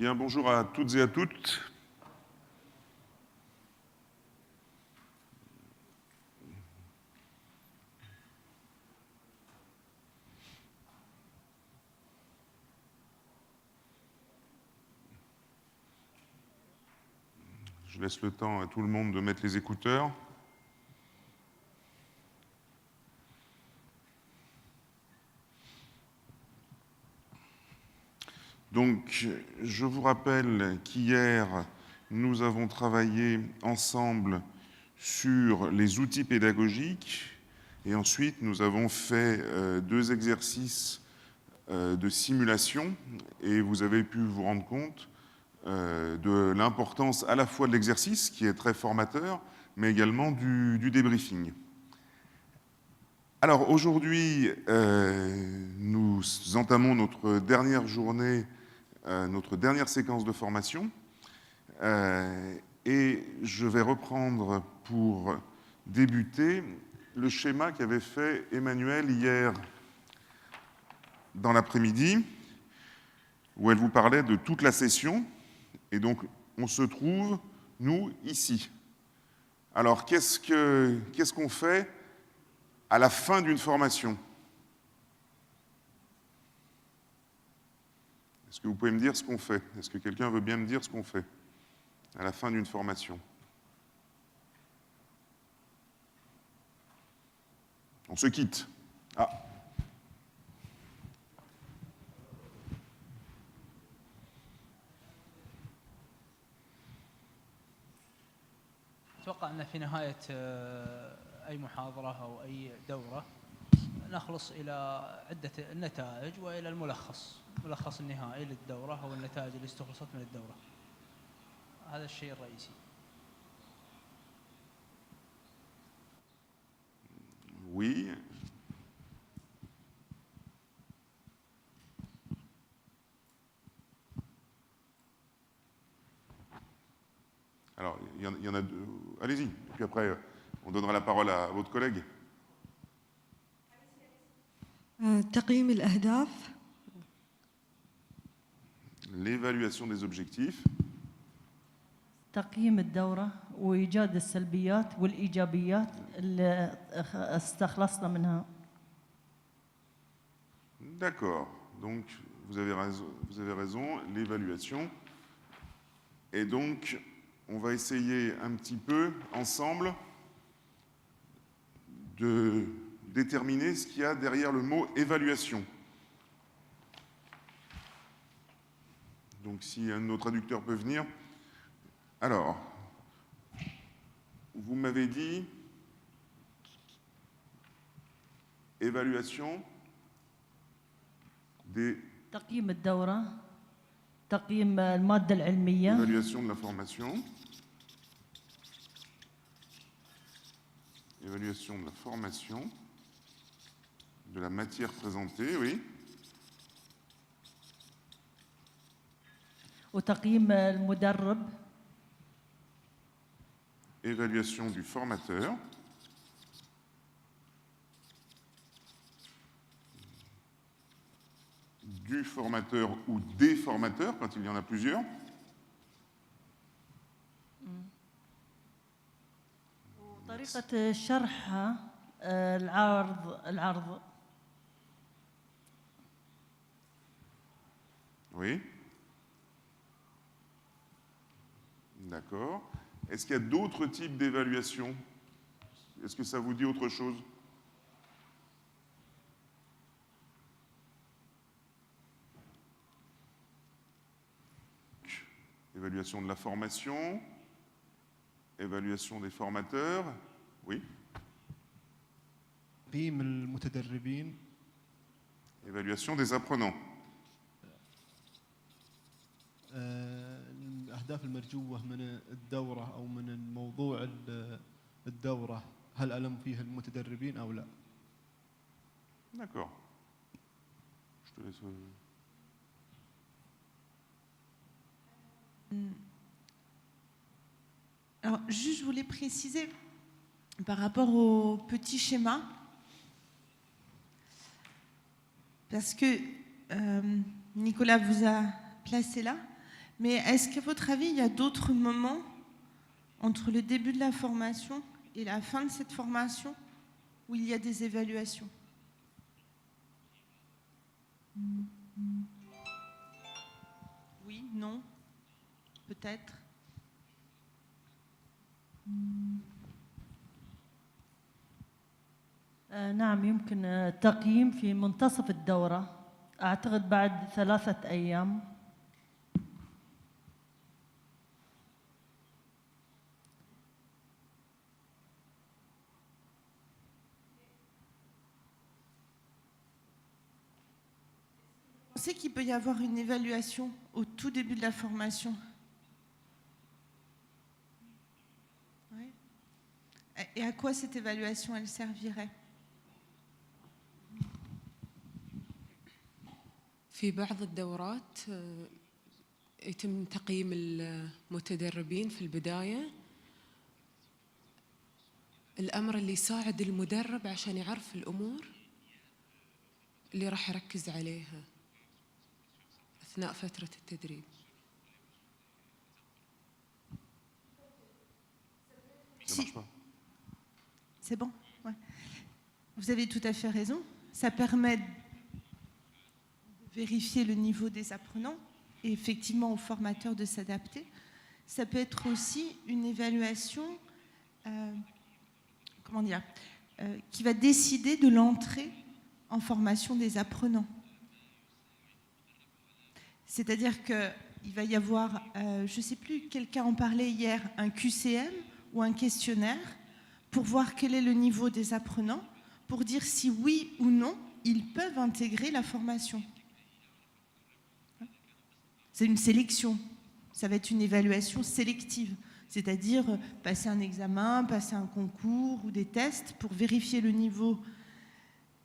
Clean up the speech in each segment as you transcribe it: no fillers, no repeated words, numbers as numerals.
Bien, bonjour à toutes et à toutes. Je laisse le temps à tout le monde de mettre les écouteurs. Donc, je vous rappelle qu'hier, nous avons travaillé ensemble sur les outils pédagogiques et ensuite nous avons fait 2 exercices de simulation et vous avez pu vous rendre compte de l'importance à la fois de l'exercice, qui est très formateur, mais également du débriefing. Alors aujourd'hui, nous entamons notre dernière journée, notre dernière séquence de formation, et je vais reprendre pour débuter le schéma qu'avait fait Emmanuel hier dans l'après-midi, où elle vous parlait de toute la session, et donc on se trouve, nous, ici. Alors qu'est-ce qu'on fait à la fin d'une formation? Est-ce que vous pouvez me dire ce qu'on fait? Est-ce que quelqu'un veut bien me dire ce qu'on fait à la fin d'une formation? On se quitte. Ah. أتوقع أن في نهاية أي محاضرة أو أي دورة نخلص إلى عدة النتائج وإلى الملخص النهائي للدورة أو النتائج اللي استخلصت من الدورة. هذا الشيء الرئيسي. Oui. Alors, il y en a deux. Allez-y, puis après, on donnera la parole à votre collègue. تقييم الأهداف. L'évaluation des objectifs. تقييم الدورة وإيجاد السلبيات والإيجابيات اللي استخلصنا منها. D'accord. Donc, vous avez raison, l'évaluation. Et donc, on va essayer un petit peu, ensemble, de déterminer ce qu'il y a derrière le mot évaluation. Donc, si un de nos traducteurs peut venir. Alors, vous m'avez dit évaluation des... تقييم الدورة، تقييم المادة العلمية. Évaluation de la formation. Évaluation de la formation, de la matière présentée, oui. وتقييم المدرب. Évaluation du formateur. Du formateur ou des formateurs, quand il y en a plusieurs. وطريقة شرحها العرض. Oui. D'accord. Est-ce qu'il y a d'autres types d'évaluation? Est-ce que ça vous dit autre chose? Évaluation de la formation, évaluation des formateurs, oui. تقييم المتدربين. Évaluation des apprenants. الأهداف المرجوة من الدورة أو من الموضوع الدورة، هل ألم فيها المتدربين أو لا؟ D'accord. Je te laisse. Alors, juste, je voulais préciser par rapport au petit schéma, parce que Nicolas vous a placé là, Mais est-ce qu'à votre avis, il y a d'autres moments entre le début de la formation et la fin de cette formation où il y a des évaluations? Oui, non, peut-être. نعم، يمكن التقييم في منتصف الدورة، أعتقد بعد 3 أيام. Vous pensez qu'il peut y avoir une évaluation au tout début de la formation? Oui. Et à quoi cette évaluation, elle servirait? في بعض الدورات يتم تقييم المتدربين في البداية، الأمر اللي يساعد المدرب عشان يعرف الأمور اللي راح يركز عليها أثناء فترة التدريب. Ça marche pas. C'est bon? Ouais. Vous avez tout à fait raison. Ça permet de vérifier le niveau des apprenants et effectivement aux formateurs de s'adapter. Ça peut être aussi une évaluation qui va décider de l'entrée en formation des apprenants. C'est-à-dire qu'il va y avoir, je ne sais plus, quelqu'un en parlait hier, un QCM ou un questionnaire pour voir quel est le niveau des apprenants, pour dire si oui ou non ils peuvent intégrer la formation. C'est une sélection, ça va être une évaluation sélective, c'est-à-dire passer un examen, passer un concours ou des tests pour vérifier le niveau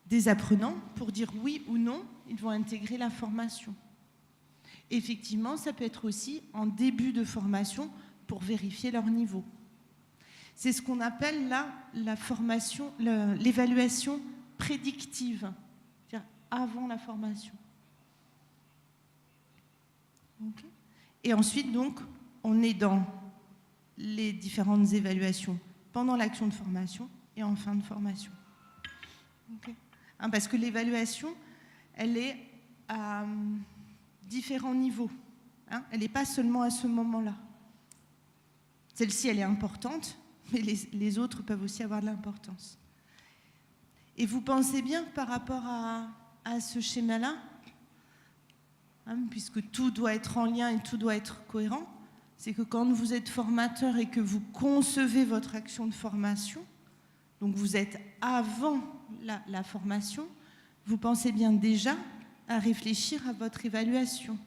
des apprenants, pour dire oui ou non ils vont intégrer la formation. Effectivement, ça peut être aussi en début de formation pour vérifier leur niveau. C'est ce qu'on appelle là la formation, l'évaluation prédictive, c'est-à-dire avant la formation. Okay. Et ensuite, donc, on est dans les différentes évaluations pendant l'action de formation et en fin de formation. Okay. Parce que l'évaluation, elle est à différents niveaux. Elle n'est pas seulement à ce moment-là. Celle-ci, elle est importante, mais les autres peuvent aussi avoir de l'importance. Et vous pensez bien par rapport à ce schéma-là, puisque tout doit être en lien et tout doit être cohérent, c'est que quand vous êtes formateur et que vous concevez votre action de formation, donc vous êtes avant la formation, vous pensez bien déjà à réfléchir à votre évaluation.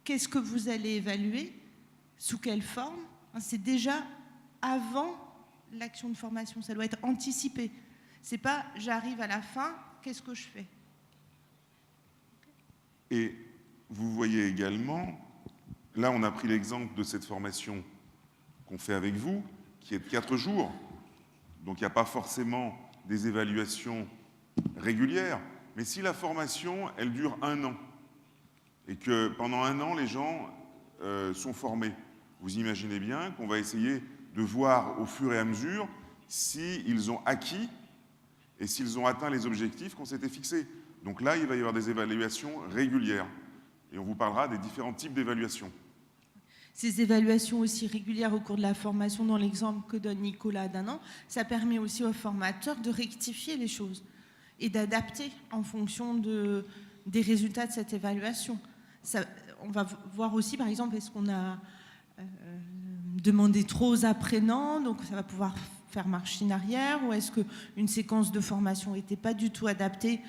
Qu'est-ce que vous allez évaluer? Sous quelle forme? C'est déjà avant l'action de formation, ça doit être anticipé. C'est pas j'arrive à la fin, qu'est-ce que je fais? Et vous voyez également, là on a pris l'exemple de cette formation qu'on fait avec vous, qui est de 4 jours, donc il n'y a pas forcément des évaluations régulières, mais si la formation, elle dure 1 an, et que pendant 1 an, les gens sont formés, vous imaginez bien qu'on va essayer de voir au fur et à mesure s'ils ont acquis et s'ils ont atteint les objectifs qu'on s'était fixés. Donc là, il va y avoir des évaluations régulières. Et on vous parlera des différents types d'évaluations. Ces évaluations aussi régulières au cours de la formation, dans l'exemple que donne Nicolas d'un an, ça permet aussi aux formateurs de rectifier les choses et d'adapter en fonction des résultats de cette évaluation. On va voir aussi, par exemple, est-ce qu'on a demandé trop aux apprenants, donc ça va pouvoir faire machine arrière, ou est-ce qu'une séquence de formation n'était pas du tout adaptée,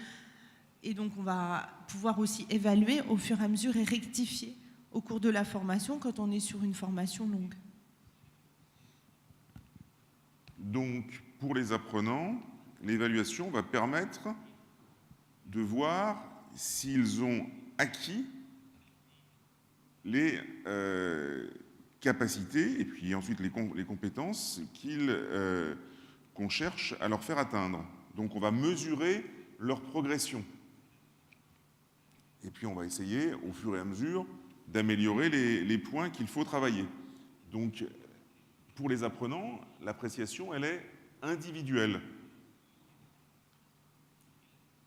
et donc on va pouvoir aussi évaluer au fur et à mesure et rectifier au cours de la formation quand on est sur une formation longue. Donc, pour les apprenants, l'évaluation va permettre de voir s'ils ont acquis les capacités et puis ensuite les compétences qu'on cherche à leur faire atteindre. Donc, on va mesurer leur progression. Et puis, on va essayer, au fur et à mesure, d'améliorer les points qu'il faut travailler. Donc, pour les apprenants, l'appréciation, elle est individuelle.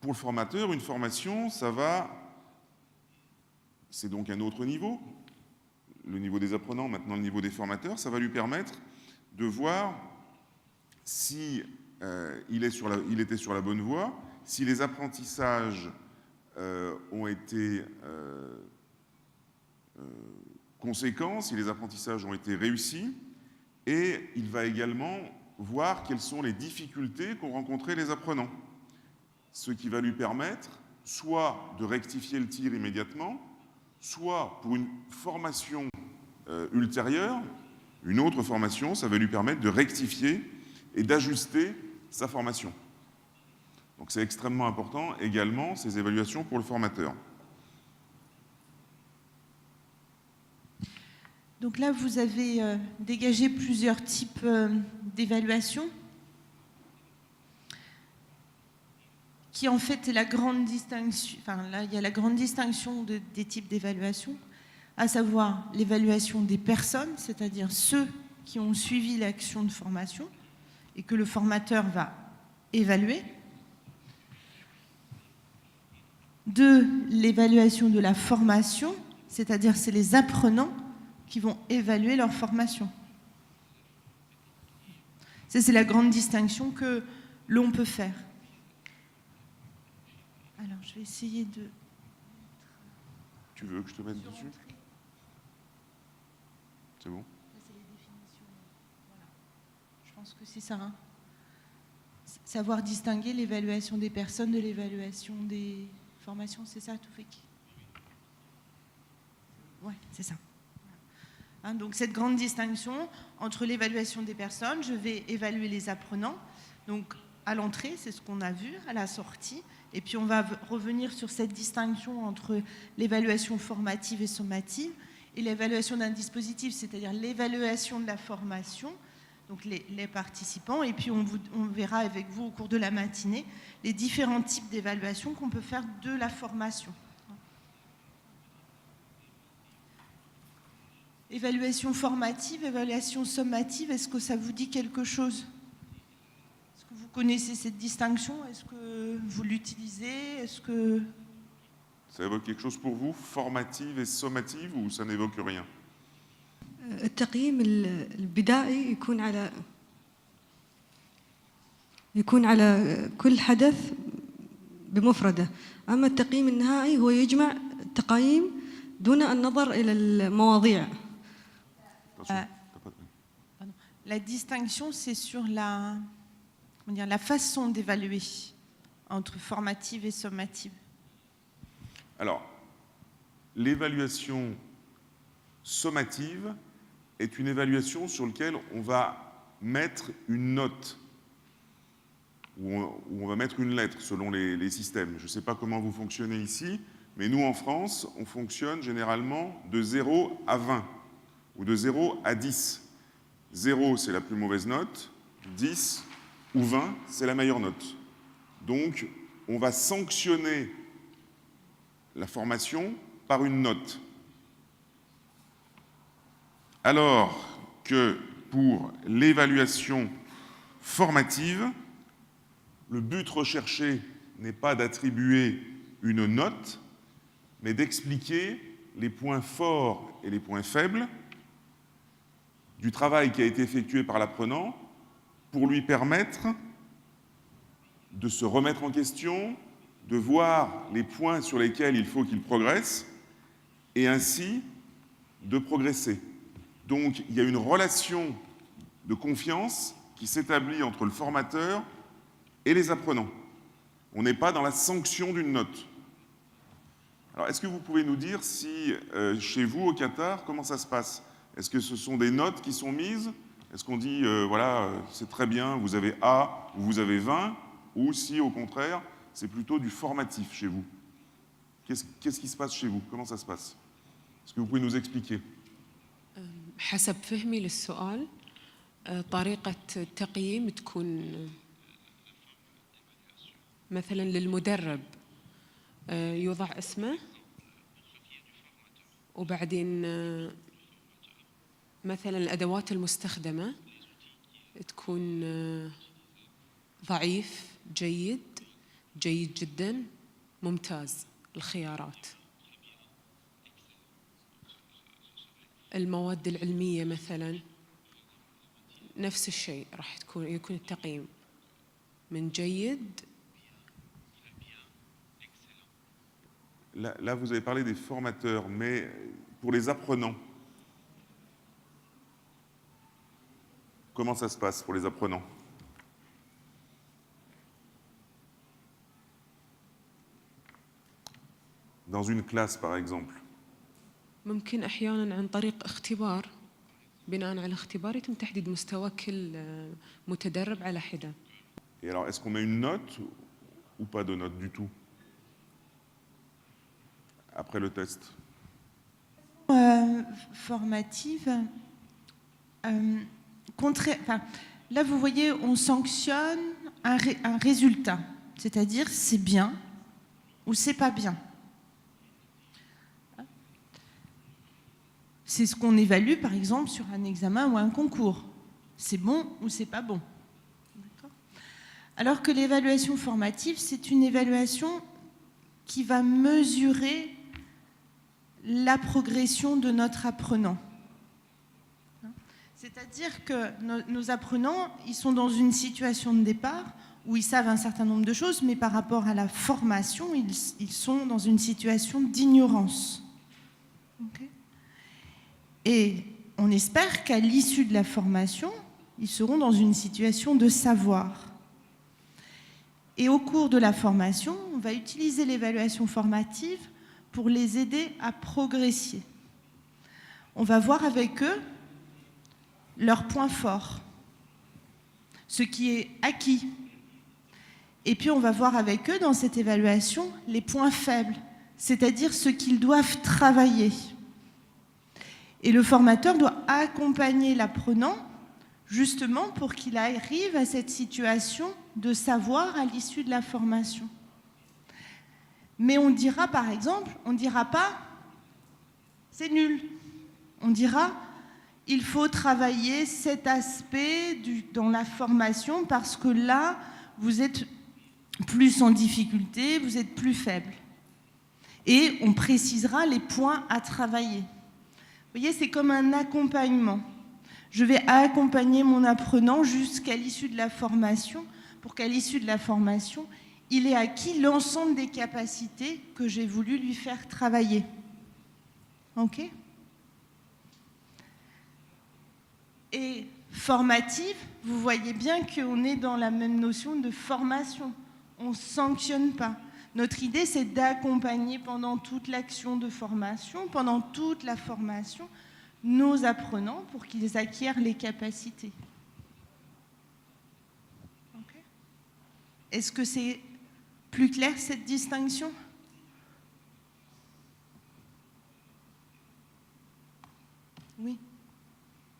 Pour le formateur, une formation, c'est donc un autre niveau, le niveau des apprenants, maintenant le niveau des formateurs, ça va lui permettre de voir si il était sur la bonne voie, si les apprentissages ont été conséquents, si les apprentissages ont été réussis, et il va également voir quelles sont les difficultés qu'ont rencontrées les apprenants, ce qui va lui permettre soit de rectifier le tir immédiatement, soit pour une formation ultérieure, une autre formation, ça va lui permettre de rectifier et d'ajuster sa formation. Donc c'est extrêmement important également, ces évaluations pour le formateur. Donc là, vous avez dégagé plusieurs types d'évaluations, qui en fait est la grande distinction. Enfin, là, il y a la grande distinction des types d'évaluation, à savoir l'évaluation des personnes, c'est-à-dire ceux qui ont suivi l'action de formation et que le formateur va évaluer. De l'évaluation de la formation, c'est-à-dire c'est les apprenants qui vont évaluer leur formation. Ça, c'est la grande distinction que l'on peut faire. Alors, je vais essayer de... Tu veux que je te mette dessus? C'est bon? Ça, c'est les définitions. Voilà. Je pense que c'est ça. Hein. Savoir distinguer l'évaluation des personnes de l'évaluation des formations, c'est ça, Toufik? Ouais, c'est ça. Hein, donc cette grande distinction entre l'évaluation des personnes, je vais évaluer les apprenants, donc à l'entrée, c'est ce qu'on a vu, à la sortie, et puis on va revenir sur cette distinction entre l'évaluation formative et sommative, et l'évaluation d'un dispositif, c'est-à-dire l'évaluation de la formation, donc les participants, et puis on verra avec vous au cours de la matinée les différents types d'évaluation qu'on peut faire de la formation. Évaluation formative, évaluation sommative, est-ce que ça vous dit quelque chose? Est-ce que vous connaissez cette distinction? Est-ce que vous l'utilisez? Est-ce que... Ça évoque quelque chose pour vous, formative et sommative, ou ça n'évoque rien? التقييم البدائي يكون على كل حدث بمفرده، أما التقييم النهائي هو يجمع التقييم دون النظر إلى المواضيع. La distinction, c'est sur la façon d'évaluer entre formative et sommative. Alors, l'évaluation sommative est une évaluation sur laquelle on va mettre une note, ou on va mettre une lettre selon les systèmes. Je ne sais pas comment vous fonctionnez ici, mais nous en France, on fonctionne généralement de 0 à 20, ou de 0 à 10. 0, c'est la plus mauvaise note, 10 ou 20, c'est la meilleure note. Donc, on va sanctionner la formation par une note. Alors que pour l'évaluation formative, le but recherché n'est pas d'attribuer une note, mais d'expliquer les points forts et les points faibles du travail qui a été effectué par l'apprenant pour lui permettre de se remettre en question, de voir les points sur lesquels il faut qu'il progresse et ainsi de progresser. Donc il y a une relation de confiance qui s'établit entre le formateur et les apprenants. On n'est pas dans la sanction d'une note. Alors est-ce que vous pouvez nous dire si chez vous au Qatar, comment ça se passe? Est-ce que ce sont des notes qui sont mises? Est-ce qu'on dit, voilà, c'est très bien, vous avez A ou vous avez 20? Ou si, au contraire, c'est plutôt du formatif chez vous? Qu'est-ce qui se passe chez vous? Comment ça se passe? Est-ce que vous pouvez nous expliquer? حسب فهمي للسؤال طريقة التقييم تكون مثلا للمدرب يوضع اسمه وبعدين مثلا الأدوات المستخدمة تكون ضعيف، جيد، جيد جدا، ممتاز الخيارات. المواد العلمية مثلا نفس الشيء، راح يكون التقييم من جيد. Là, vous avez parlé des formateurs, mais pour les apprenants, comment ça se passe pour les apprenants? Dans une classe, par exemple. ممكن أحياناً عن طريق اختبار، بناء على اختبار يتم تحديد مستوى كل متدرب على حدة. Et alors, est-ce qu'on met une note ou pas de note du tout après le test? Formative. Là, vous voyez, on sanctionne un résultat, c'est-à-dire c'est bien ou c'est pas bien. C'est ce qu'on évalue, par exemple, sur un examen ou un concours. C'est bon ou c'est pas bon. Alors que l'évaluation formative, c'est une évaluation qui va mesurer la progression de notre apprenant. C'est-à-dire que nos apprenants, ils sont dans une situation de départ où ils savent un certain nombre de choses, mais par rapport à la formation, ils sont dans une situation d'ignorance. Okay. Et on espère qu'à l'issue de la formation, ils seront dans une situation de savoir. Et au cours de la formation, on va utiliser l'évaluation formative pour les aider à progresser. On va voir avec eux leurs points forts, ce qui est acquis. Et puis on va voir avec eux dans cette évaluation les points faibles, c'est-à-dire ce qu'ils doivent travailler. Et le formateur doit accompagner l'apprenant justement pour qu'il arrive à cette situation de savoir à l'issue de la formation. Mais on dira par exemple, on ne dira pas c'est nul. On dira il faut travailler cet aspect dans la formation parce que là, vous êtes plus en difficulté, vous êtes plus faible. Et on précisera les points à travailler. Vous voyez, c'est comme un accompagnement. Je vais accompagner mon apprenant jusqu'à l'issue de la formation pour qu'à l'issue de la formation, il ait acquis l'ensemble des capacités que j'ai voulu lui faire travailler. OK ? Et formative, vous voyez bien qu'on est dans la même notion de formation. On ne sanctionne pas. Notre idée, c'est d'accompagner pendant toute l'action de formation, pendant toute la formation, nos apprenants pour qu'ils acquièrent les capacités. Okay. Est-ce que c'est plus clair, cette distinction ? Oui.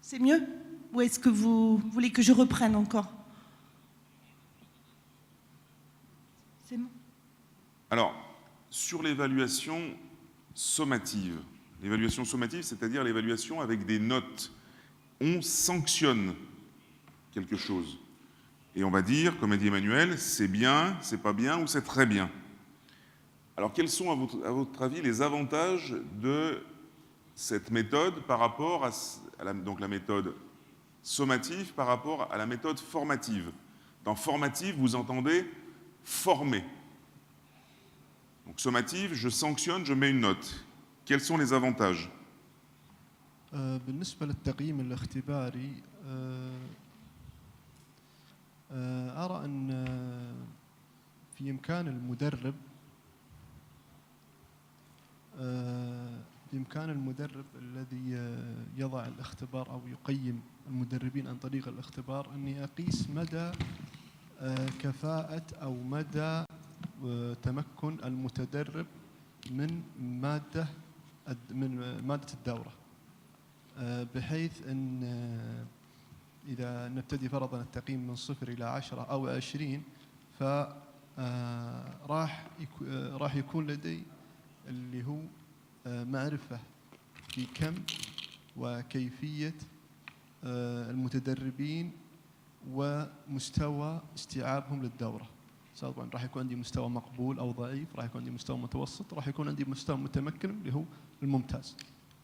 C'est mieux ? Ou est-ce que vous voulez que je reprenne encore ? C'est bon. Alors, sur l'évaluation sommative, c'est-à-dire l'évaluation avec des notes, on sanctionne quelque chose. Et on va dire, comme a dit Emmanuel, c'est bien, c'est pas bien ou c'est très bien. Alors, quels sont, à votre avis, les avantages de cette méthode par rapport à donc la méthode sommative par rapport à la méthode formative? Dans formative, vous entendez former. Donc sommative, je sanctionne, je mets une note. Quels sont les avantages? بالنسبة للتقييم الاختباري أرى أن في إمكان المدرب الذي يضع الاختبار أو يقيم المدربين عن طريق الاختبار أن يقيس مدى كفاءة أو مدى تمكن المتدرب من مادة الدورة، بحيث أن إذا نبتدي فرضاً التقييم من 0 إلى 10 أو 20 راح يكون لدي اللي هو معرفة في كم وكيفية المتدربين ومستوى استيعابهم للدورة. طبعا راح يكون عندي مستوى مقبول أو ضعيف، راح يكون عندي مستوى متوسط، راح يكون عندي مستوى متمكن اللي هو الممتاز.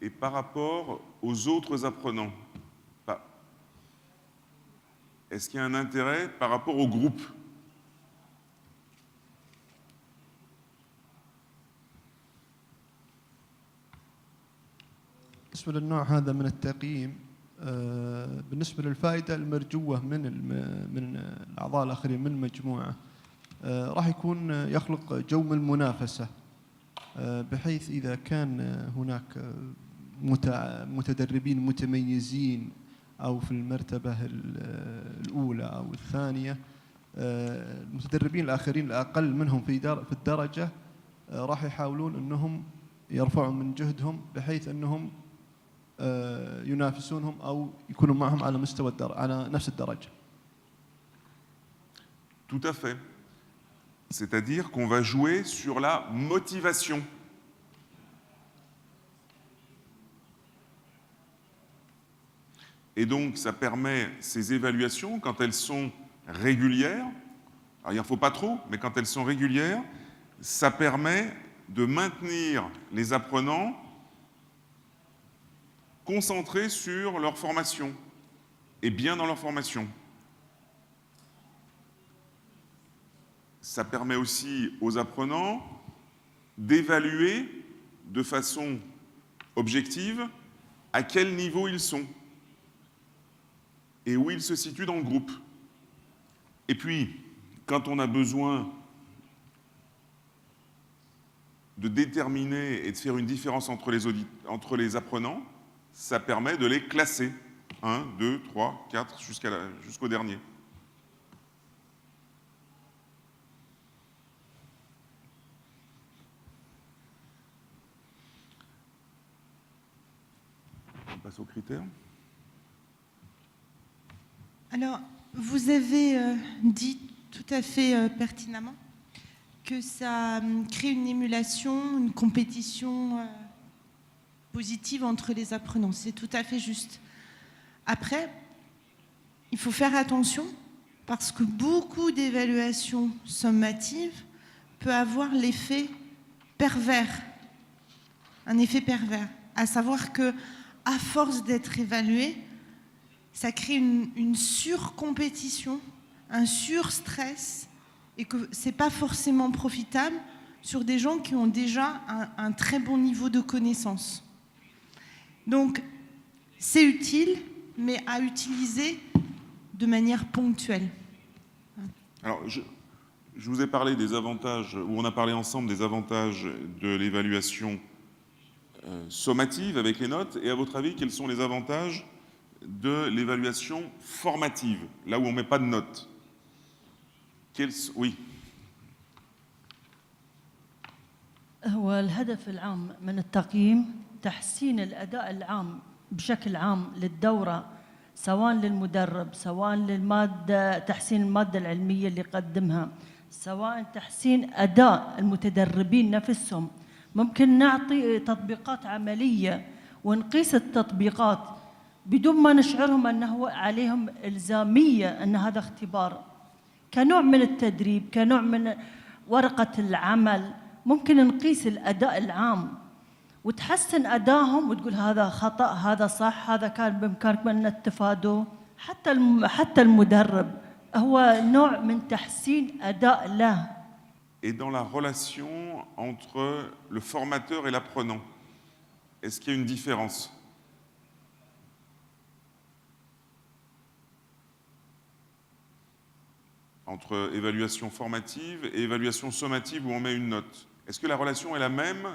Et par rapport aux autres apprenants, est-ce qu'il y a un intérêt par rapport au groupe? بالنسبة للنوع هذا من التقييم، بالنسبة للفائدة المرجوة من الأعضاء الآخرين من المجموعة، راح يكون يخلق جو من المنافسة، بحيث إذا كان هناك متدربين متميزين أو في المرتبة الأولى أو الثانية، المتدربين الآخرين الأقل منهم في الدرجة راح يحاولون أنهم يرفعوا من جهدهم بحيث أنهم ينافسونهم أو يكونوا معهم على مستوى على نفس الدرجة. Tout à fait. C'est-à-dire qu'on va jouer sur la motivation. Et donc, ça permet ces évaluations, quand elles sont régulières, alors il n'en faut pas trop, mais quand elles sont régulières, ça permet de maintenir les apprenants concentrés sur leur formation et bien dans leur formation. Ça permet aussi aux apprenants d'évaluer de façon objective à quel niveau ils sont et où ils se situent dans le groupe. Et puis, quand on a besoin de déterminer et de faire une différence entre les apprenants, ça permet de les classer. 1, 2, 3, 4, jusqu'au dernier. On passe aux critères. Alors, vous avez dit tout à fait pertinemment que ça crée une émulation, une compétition positive entre les apprenants. C'est tout à fait juste. Après, il faut faire attention parce que beaucoup d'évaluations sommatives peut avoir l'effet pervers, un effet pervers, à savoir que à force d'être évalué, ça crée une surcompétition, un surstress, et que ce n'est pas forcément profitable sur des gens qui ont déjà un très bon niveau de connaissance. Donc, c'est utile, mais à utiliser de manière ponctuelle. Alors, je vous ai parlé des avantages, ou on a parlé ensemble des avantages de l'évaluation sommative avec les notes, et à votre avis, quels sont les avantages de l'évaluation formative, là où on ne met pas de notes? Oui. هو الهدف العام من التقييم تحسين الأداء العام بشكل عام للدورة، سواء للمدرب، سواء للمادة، تحسين المادة العلمية اللي يقدمها، سواء تحسين أداء المتدربين نفسهم. ممكن نعطي تطبيقات عملية ونقيس التطبيقات بدون ما نشعرهم أنه عليهم إلزامية أن هذا اختبار، كنوع من التدريب، كنوع من ورقة العمل. ممكن نقيس الأداء العام وتحسن أدائهم وتقول هذا خطأ، هذا صح، هذا كان بإمكانكم أن تتفادوه. حتى المدرب هو نوع من تحسين أداء له. Et dans la relation entre le formateur et l'apprenant, est-ce qu'il y a une différence? Entre évaluation formative et évaluation sommative où on met une note. Est-ce que la relation est la même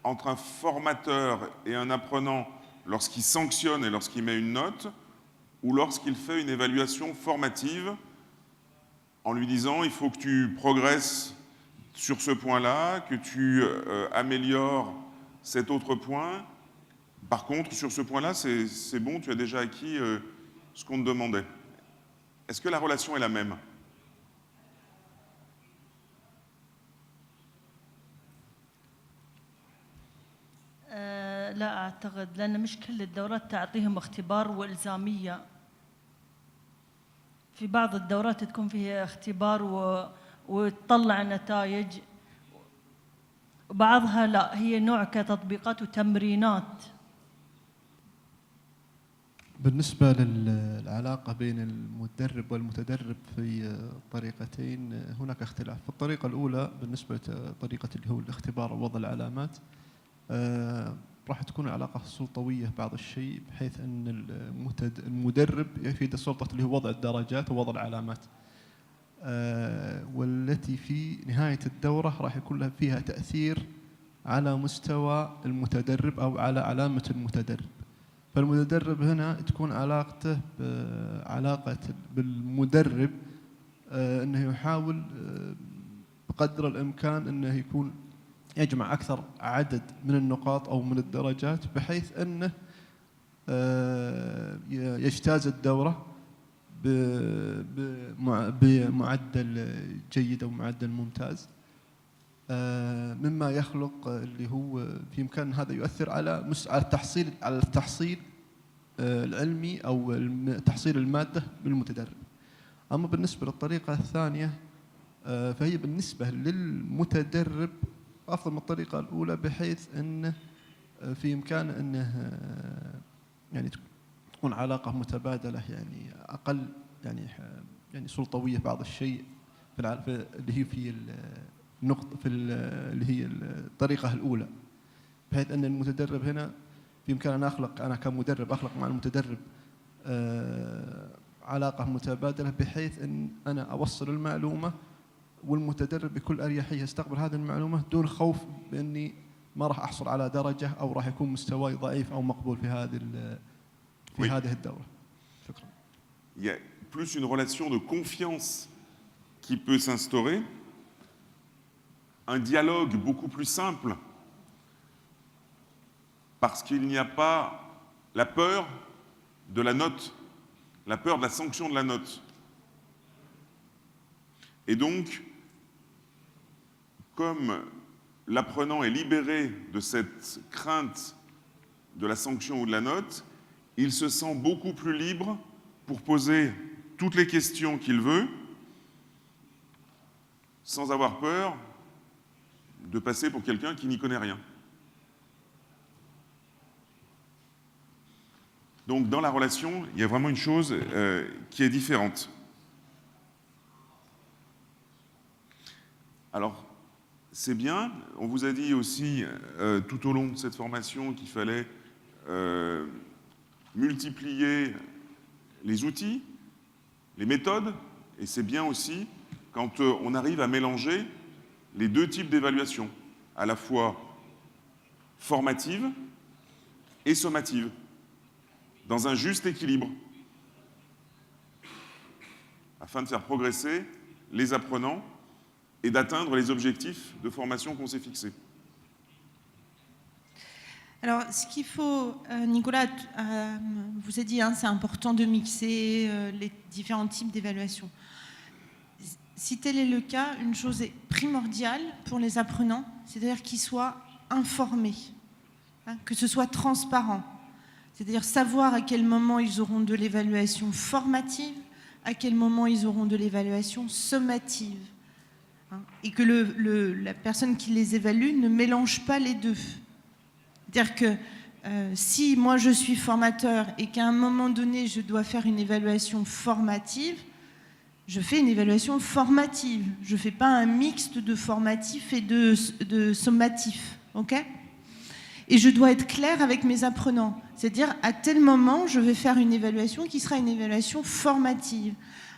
entre un formateur et un apprenant lorsqu'il sanctionne et lorsqu'il met une note, ou lorsqu'il fait une évaluation formative en lui disant il faut que tu progresses sur ce point-là, que tu améliores cet autre point. Par contre, sur ce point-là, c'est bon, tu as déjà acquis ce qu'on te demandait. Est-ce que la relation est la même? لا أعتقد، لأن مش كل الدورات تعطيهم اختبار وإلزامية. في بعض الدورات تكون فيها اختبار وتطلع نتائج، وبعضها لا، هي نوع كتطبيقات وتمرينات. بالنسبة للعلاقة بين المدرب والمتدرب في الطريقتين هناك اختلاف. في الطريقة الأولى بالنسبة لطريقة اللي هو الاختبار ووضع العلامات راح تكون العلاقة سلطوية بعض الشيء، بحيث أن المدرب يفيد السلطة اللي هو وضع الدرجات ووضع العلامات، والتي في نهاية الدورة راح يكون لها فيها تأثير على مستوى المتدرب أو على علامة المتدرب. فالمتدرب هنا تكون علاقته علاقة بالمدرب أنه يحاول بقدر الإمكان أنه يكون يجمع أكثر عدد من النقاط أو من الدرجات، بحيث أنه يجتاز الدورة بمعدل جيد أو معدل ممتاز، مما يخلق اللي هو في إمكان هذا يؤثر على التحصيل العلمي أو تحصيل المادة بالمتدرب. أما بالنسبة للطريقة الثانية فهي بالنسبة للمتدرب أفضل من الطريقة الأولى، بحيث أنه في إمكان أنه يعني تكون علاقة متبادلة، يعني أقل يعني سلطوية بعض الشيء اللي هي في النقطة اللي هي الطريقة الأولى، بحيث أن المتدرب هنا في إمكان أنا كمدرب أخلق مع المتدرب علاقة متبادلة، بحيث أن أنا أوصل المعلومة والمتدرب بكل أريحية يستقبل هذه المعلومة دون خوف بأني ما راح أحصل على درجة أو راح يكون مستواي ضعيف أو مقبول في هذه الدورة. شكرا. Il y a plus une relation de confiance qui peut s'instaurer, un dialogue beaucoup plus simple, parce qu'il n'y a pas la peur de la note, la peur de la sanction de la note. Et donc, comme l'apprenant est libéré de cette crainte de la sanction ou de la note, il se sent beaucoup plus libre pour poser toutes les questions qu'il veut, sans avoir peur de passer pour quelqu'un qui n'y connaît rien. Donc dans la relation, il y a vraiment une chose qui est différente. Alors, c'est bien, on vous a dit aussi tout au long de cette formation qu'il fallait multiplier les outils, les méthodes, et c'est bien aussi quand on arrive à mélanger les deux types d'évaluation, à la fois formative et sommative, dans un juste équilibre, afin de faire progresser les apprenants et d'atteindre les objectifs de formation qu'on s'est fixés. Alors, ce qu'il faut, Nicolas vous a dit, hein, c'est important de mixer les différents types d'évaluation. Si tel est le cas, une chose est primordiale pour les apprenants, c'est-à-dire qu'ils soient informés, hein, que ce soit transparent, c'est-à-dire savoir à quel moment ils auront de l'évaluation formative, à quel moment ils auront de l'évaluation sommative, hein, et que la personne qui les évalue ne mélange pas les deux. C'est-à-dire que si moi je suis formateur et qu'à un moment donné je dois faire une évaluation formative, je fais une évaluation formative. Je ne fais pas un mixte de formatif et de sommatif. Okay ? Et je dois être claire avec mes apprenants. C'est-à-dire, à tel moment, je vais faire une évaluation qui sera une évaluation formative.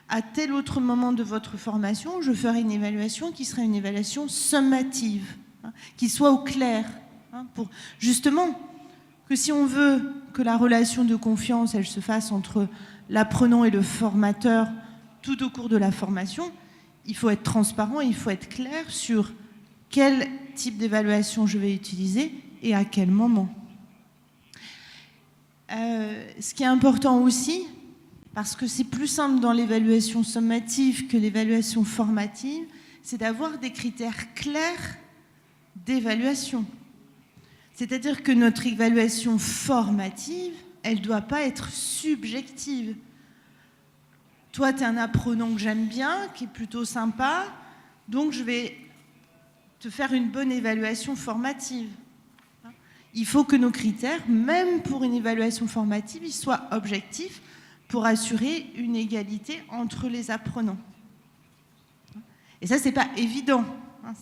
À tel autre moment de votre formation, je ferai une évaluation qui sera une évaluation sommative, hein, qui soit au clair. Hein, pour justement que si on veut que la relation de confiance elle se fasse entre l'apprenant et le formateur tout au cours de la formation, il faut être transparent, il faut être clair sur quel type d'évaluation je vais utiliser et à quel moment. Ce qui est important aussi, parce que c'est plus simple dans l'évaluation sommative que l'évaluation formative, c'est d'avoir des critères clairs d'évaluation. C'est-à-dire que notre évaluation formative, elle ne doit pas être subjective. Toi, tu es un apprenant que j'aime bien, qui est plutôt sympa, donc je vais te faire une bonne évaluation formative. Il faut que nos critères, même pour une évaluation formative, ils soient objectifs pour assurer une égalité entre les apprenants. Et ça, c'est pas évident.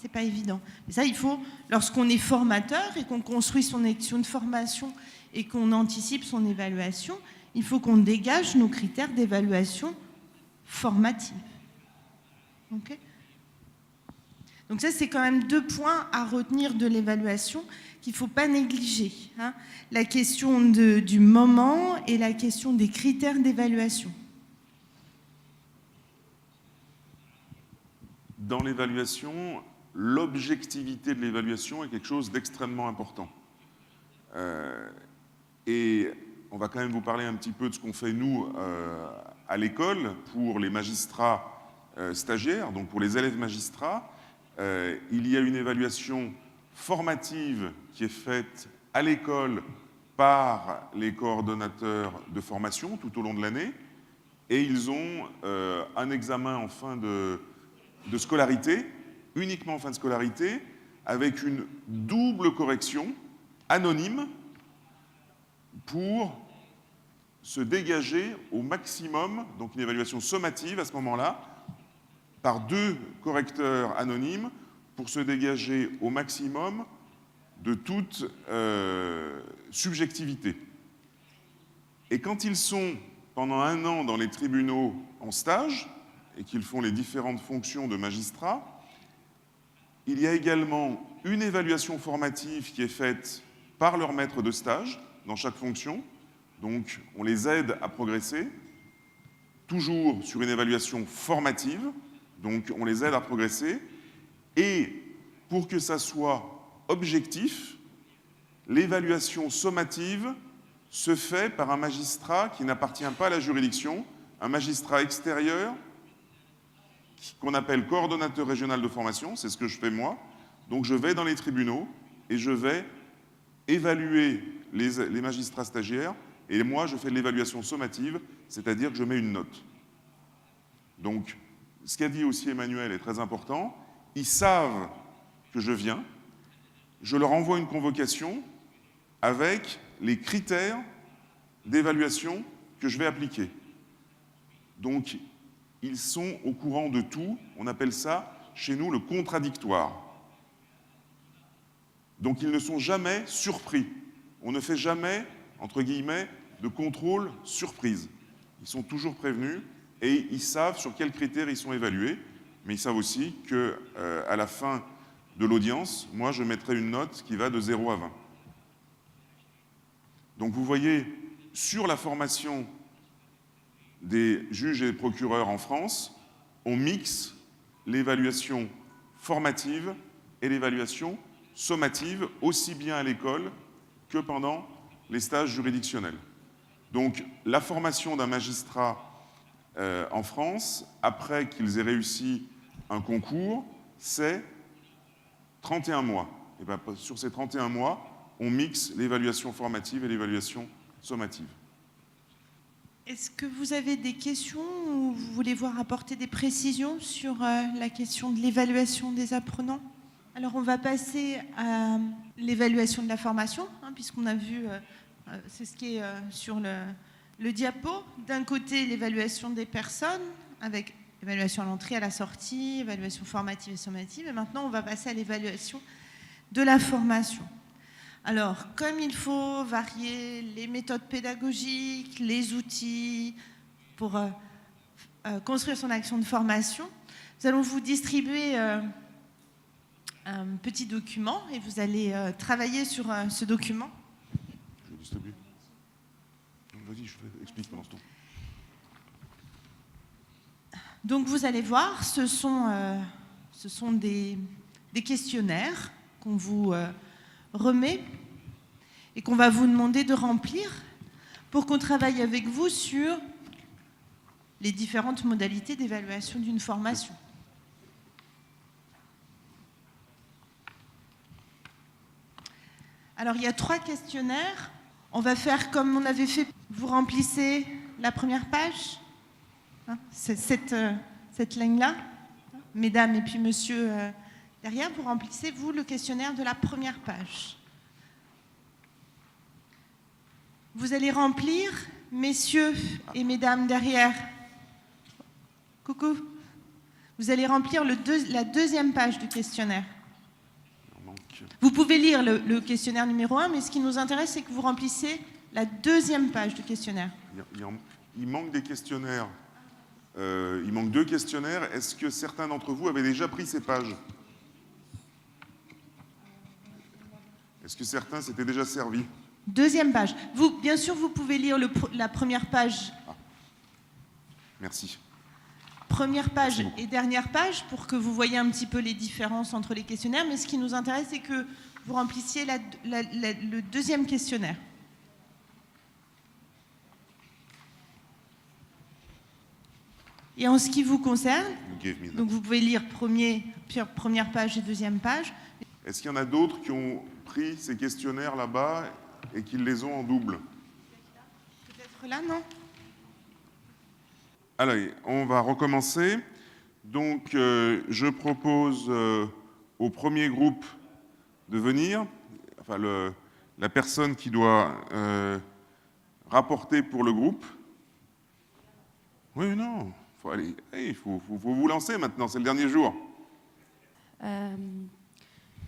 C'est pas évident. Mais ça, il faut, lorsqu'on est formateur et qu'on construit son action de formation et qu'on anticipe son évaluation, il faut qu'on dégage nos critères d'évaluation formative. Okay ? Donc ça, c'est quand même 2 points à retenir de l'évaluation qu'il ne faut pas négliger. La question du moment et la question des critères d'évaluation. Dans l'évaluation, l'objectivité de l'évaluation est quelque chose d'extrêmement important. Et on va quand même vous parler un petit peu de ce qu'on fait, nous, à l'école, pour les magistrats stagiaires, donc pour les élèves magistrats. Il y a une évaluation formative qui est faite à l'école par les coordonnateurs de formation tout au long de l'année, et ils ont un examen en fin de scolarité, uniquement en fin de scolarité, avec une double correction anonyme pour se dégager au maximum, donc une évaluation sommative à ce moment-là, par 2 correcteurs anonymes, pour se dégager au maximum de toute subjectivité. Et quand ils sont pendant 1 an dans les tribunaux en stage, et qu'ils font les différentes fonctions de magistrat, il y a également une évaluation formative qui est faite par leur maître de stage dans chaque fonction. Donc on les aide à progresser, toujours sur une évaluation formative, donc on les aide à progresser. Et pour que ça soit objectif, l'évaluation sommative se fait par un magistrat qui n'appartient pas à la juridiction, un magistrat extérieur qu'on appelle coordonnateur régional de formation, c'est ce que je fais moi. Donc je vais dans les tribunaux et je vais évaluer les magistrats stagiaires, et moi je fais de l'évaluation sommative, c'est-à-dire que je mets une note. Donc ce qu'a dit aussi Emmanuel est très important, ils savent que je viens, je leur envoie une convocation avec les critères d'évaluation que je vais appliquer. Donc ils sont au courant de tout, on appelle ça, chez nous, le contradictoire. Donc ils ne sont jamais surpris. On ne fait jamais, entre guillemets, de contrôle surprise. Ils sont toujours prévenus et ils savent sur quels critères ils sont évalués, mais ils savent aussi qu'à la fin de l'audience, moi je mettrai une note qui va de 0 à 20. Donc vous voyez, sur la formation des juges et des procureurs en France, on mixe l'évaluation formative et l'évaluation sommative, aussi bien à l'école que pendant les stages juridictionnels. Donc la formation d'un magistrat en France, après qu'ils aient réussi un concours, c'est 31 mois. Et bien, sur ces 31 mois, on mixe l'évaluation formative et l'évaluation sommative. Est-ce que vous avez des questions ou vous voulez voir apporter des précisions sur la question de l'évaluation des apprenants? Alors on va passer à l'évaluation de la formation, puisqu'on a vu, c'est ce qui est sur le diapo. D'un côté, l'évaluation des personnes, avec évaluation à l'entrée, à la sortie, évaluation formative et sommative. Et maintenant, on va passer à l'évaluation de la formation. Alors, comme il faut varier les méthodes pédagogiques, les outils pour construire son action de formation, nous allons vous distribuer un petit document et vous allez travailler sur ce document. Je distribue. Vas-y, explique pendant ce temps. Donc vous allez voir, ce sont des questionnaires qu'on vous remet et qu'on va vous demander de remplir pour qu'on travaille avec vous sur les différentes modalités d'évaluation d'une formation. Alors, il y a 3 questionnaires. On va faire comme on avait fait. Vous remplissez la première page, hein, cette ligne-là. Mesdames et puis monsieur derrière, vous remplissez, vous, le questionnaire de la première page. Vous allez remplir, messieurs et mesdames derrière. Coucou. Vous allez remplir la deuxième page du questionnaire. Vous pouvez lire le questionnaire numéro 1, mais ce qui nous intéresse, c'est que vous remplissez la deuxième page du questionnaire. Il manque des questionnaires. Il manque 2 questionnaires. Est-ce que certains d'entre vous avaient déjà pris ces pages? Est-ce que certains s'étaient déjà servis? Deuxième page. Bien sûr, vous pouvez lire la première page. Ah. Merci. Première page et dernière page pour que vous voyez un petit peu les différences entre les questionnaires. Mais ce qui nous intéresse, c'est que vous remplissiez le deuxième questionnaire. Et en ce qui vous concerne, donc vous pouvez lire première page et deuxième page. Est-ce qu'il y en a d'autres qui ont pris ces questionnaires là-bas et qui les ont en double? Peut-être là, non? Allez, on va recommencer. Donc, je propose au premier groupe de venir, enfin la personne qui doit rapporter pour le groupe. Oui, non, faut aller. Il faut vous lancer maintenant, c'est le dernier jour.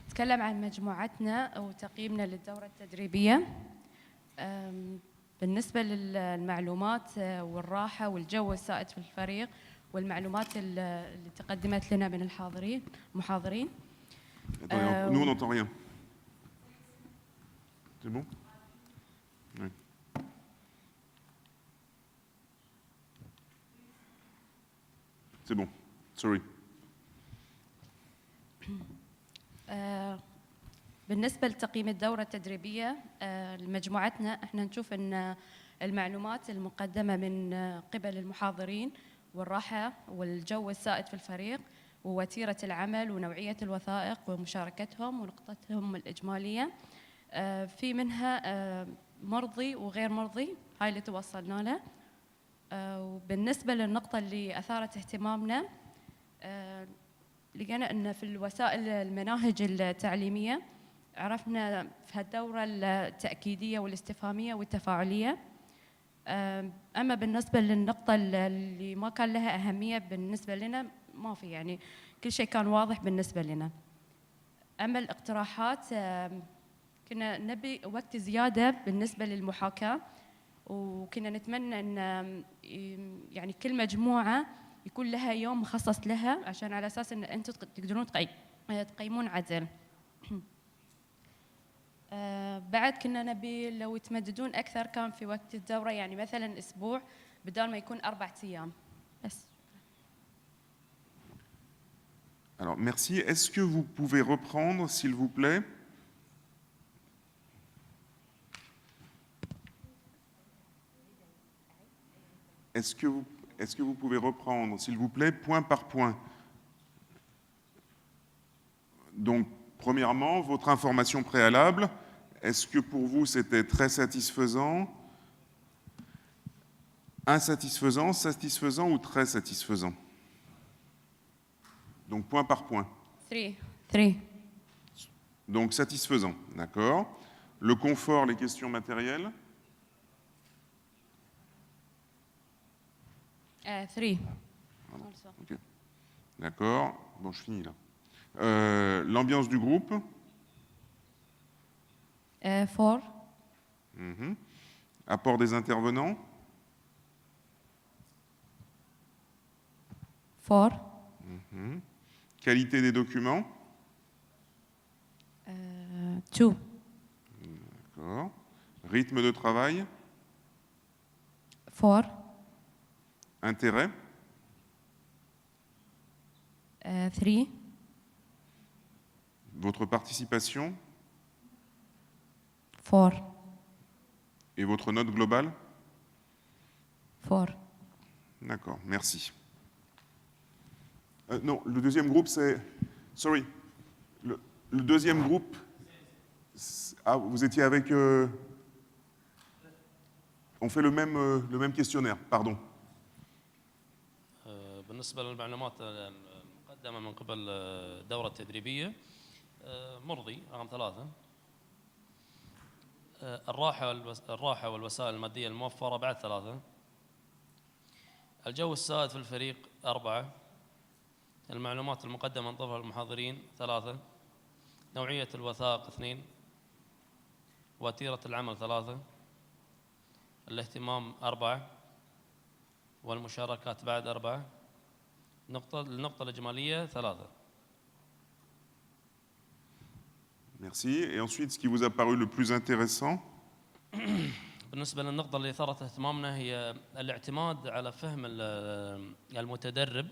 نتكلم عن مجموعتنا وتقييمنا للدورة التدريبية. بالنسبة للمعلومات والراحة والجو السائد في الفريق والمعلومات اللي تقدمت لنا من المحاضرين. Nous, on n'entend rien. C'est bon? Oui. C'est bon. Sorry. بالنسبة لتقييم الدورة التدريبية لمجموعتنا احنا نشوف ان المعلومات المقدمة من قبل المحاضرين والراحة والجو السائد في الفريق ووتيرة العمل ونوعية الوثائق ومشاركتهم ونقطتهم الإجمالية في منها مرضي وغير مرضي، هاي اللي توصلنا له. وبالنسبة للنقطة اللي أثارت اهتمامنا لقينا أن في الوسائل المناهج التعليمية عرفنا في هالدورة التأكيدية والاستفهامية والتفاعلية. أما بالنسبة للنقطة اللي ما كان لها أهمية بالنسبة لنا ما في، يعني كل شيء كان واضح بالنسبة لنا. أما الاقتراحات كنا نبي وقت زيادة بالنسبة للمحاكاة، وكنا نتمنى أن يعني كل مجموعة يكون لها يوم مخصص لها عشان على أساس أن أنتم تقدرون تقيمون عدل. بعد كنا نبي لو يتمددون أكثر كان في وقت الدورة، يعني مثلا أسبوع بدل ما يكون 4 أيام بس. Alors, merci. Est-ce que vous pouvez reprendre, s'il vous plaît? Est-ce que vous pouvez reprendre, s'il vous plaît, point par point? Donc, premièrement, votre information préalable, est-ce que pour vous c'était très satisfaisant, insatisfaisant, satisfaisant ou très satisfaisant? Donc, point par point. 3. Donc, satisfaisant, d'accord. Le confort, les questions matérielles? 3. Okay. D'accord. Bon, je finis là. L'ambiance du groupe? 4. Apport des intervenants? 4. Qualité des documents? 2. D'accord. Rythme de travail? 4. Intérêt? 3. Votre participation? 4. Et votre note globale? 4. D'accord, merci. Non, le deuxième groupe, c'est... Sorry. Le deuxième groupe... Ah, vous étiez avec... On fait le même questionnaire, pardon. بالنسبة للمعلومات المقدمة من قبل الدورة التدريبية مرضي رقم 3. الراحة والوسائل المادية الموفرة بعد 3. الجو السائد في الفريق 4. المعلومات المقدمة من طرف المحاضرين 3. نوعية الوثائق 2. وتيرة العمل 3. الاهتمام 4. والمشاركات بعد 4. النقطة الإجمالية 3. Merci. Et ensuite, ce qui vous a paru le plus intéressant? بالنسبة للنقطة اللي أثارت اهتمامنا هي الاعتماد على فهم المتدرب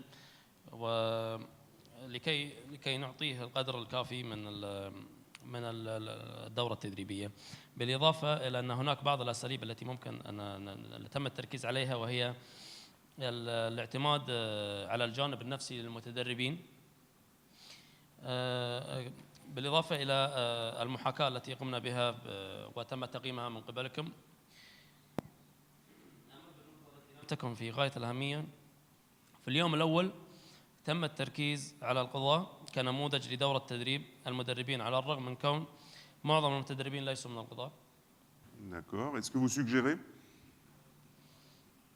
ولكي نعطيه القدر الكافي من الدورة التدريبية، بالإضافة إلى أن هناك بعض الأساليب التي ممكن أن تم التركيز عليها، وهي الاعتماد على الجانب النفسي للمتدربين، بالإضافة إلى المحاكاة التي قمنا بها وتم تقييمها من قبلكم تكن في غاية الأهمية. في اليوم الأول تم التركيز على القضاء كنموذج لدورة تدريب المدربين، على الرغم من كون معظم المتدربين ليسوا من القضاء. D'accord. Est-ce que vous suggérez?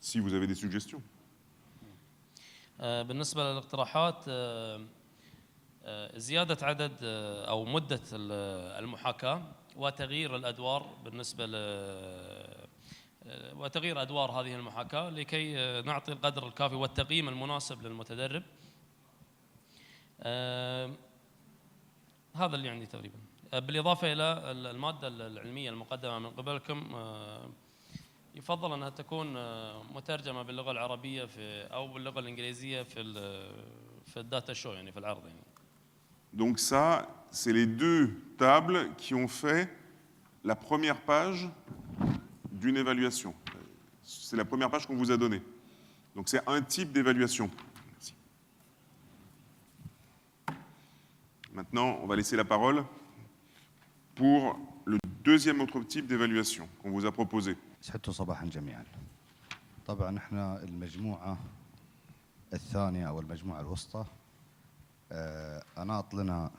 Si vous avez des suggestions. بالنسبة للاقتراحات، زيادة عدد أو مدة المحاكاة وتغيير الأدوار وتغيير أدوار هذه المحاكاة لكي نعطي القدر الكافي والتقييم المناسب للمتدرب. هذا اللي عندي تقريبا، بالإضافة إلى المادة العلمية المقدمة من قبلكم، يفضل أنها تكون مترجمة باللغة العربية أو باللغة الإنجليزية في الداتا شو، يعني في العرض يعني. Donc ça, c'est les deux tables qui ont fait la première page d'une évaluation. C'est la première page qu'on vous a donnée. Donc c'est un type d'évaluation. Merci. Maintenant, on va laisser la parole pour le deuxième autre type d'évaluation qu'on vous a proposé. سعدتوا صباحا جميعا. طبعا احنا المجموعة الثانية أو المجموعة الوسطى أناط لنا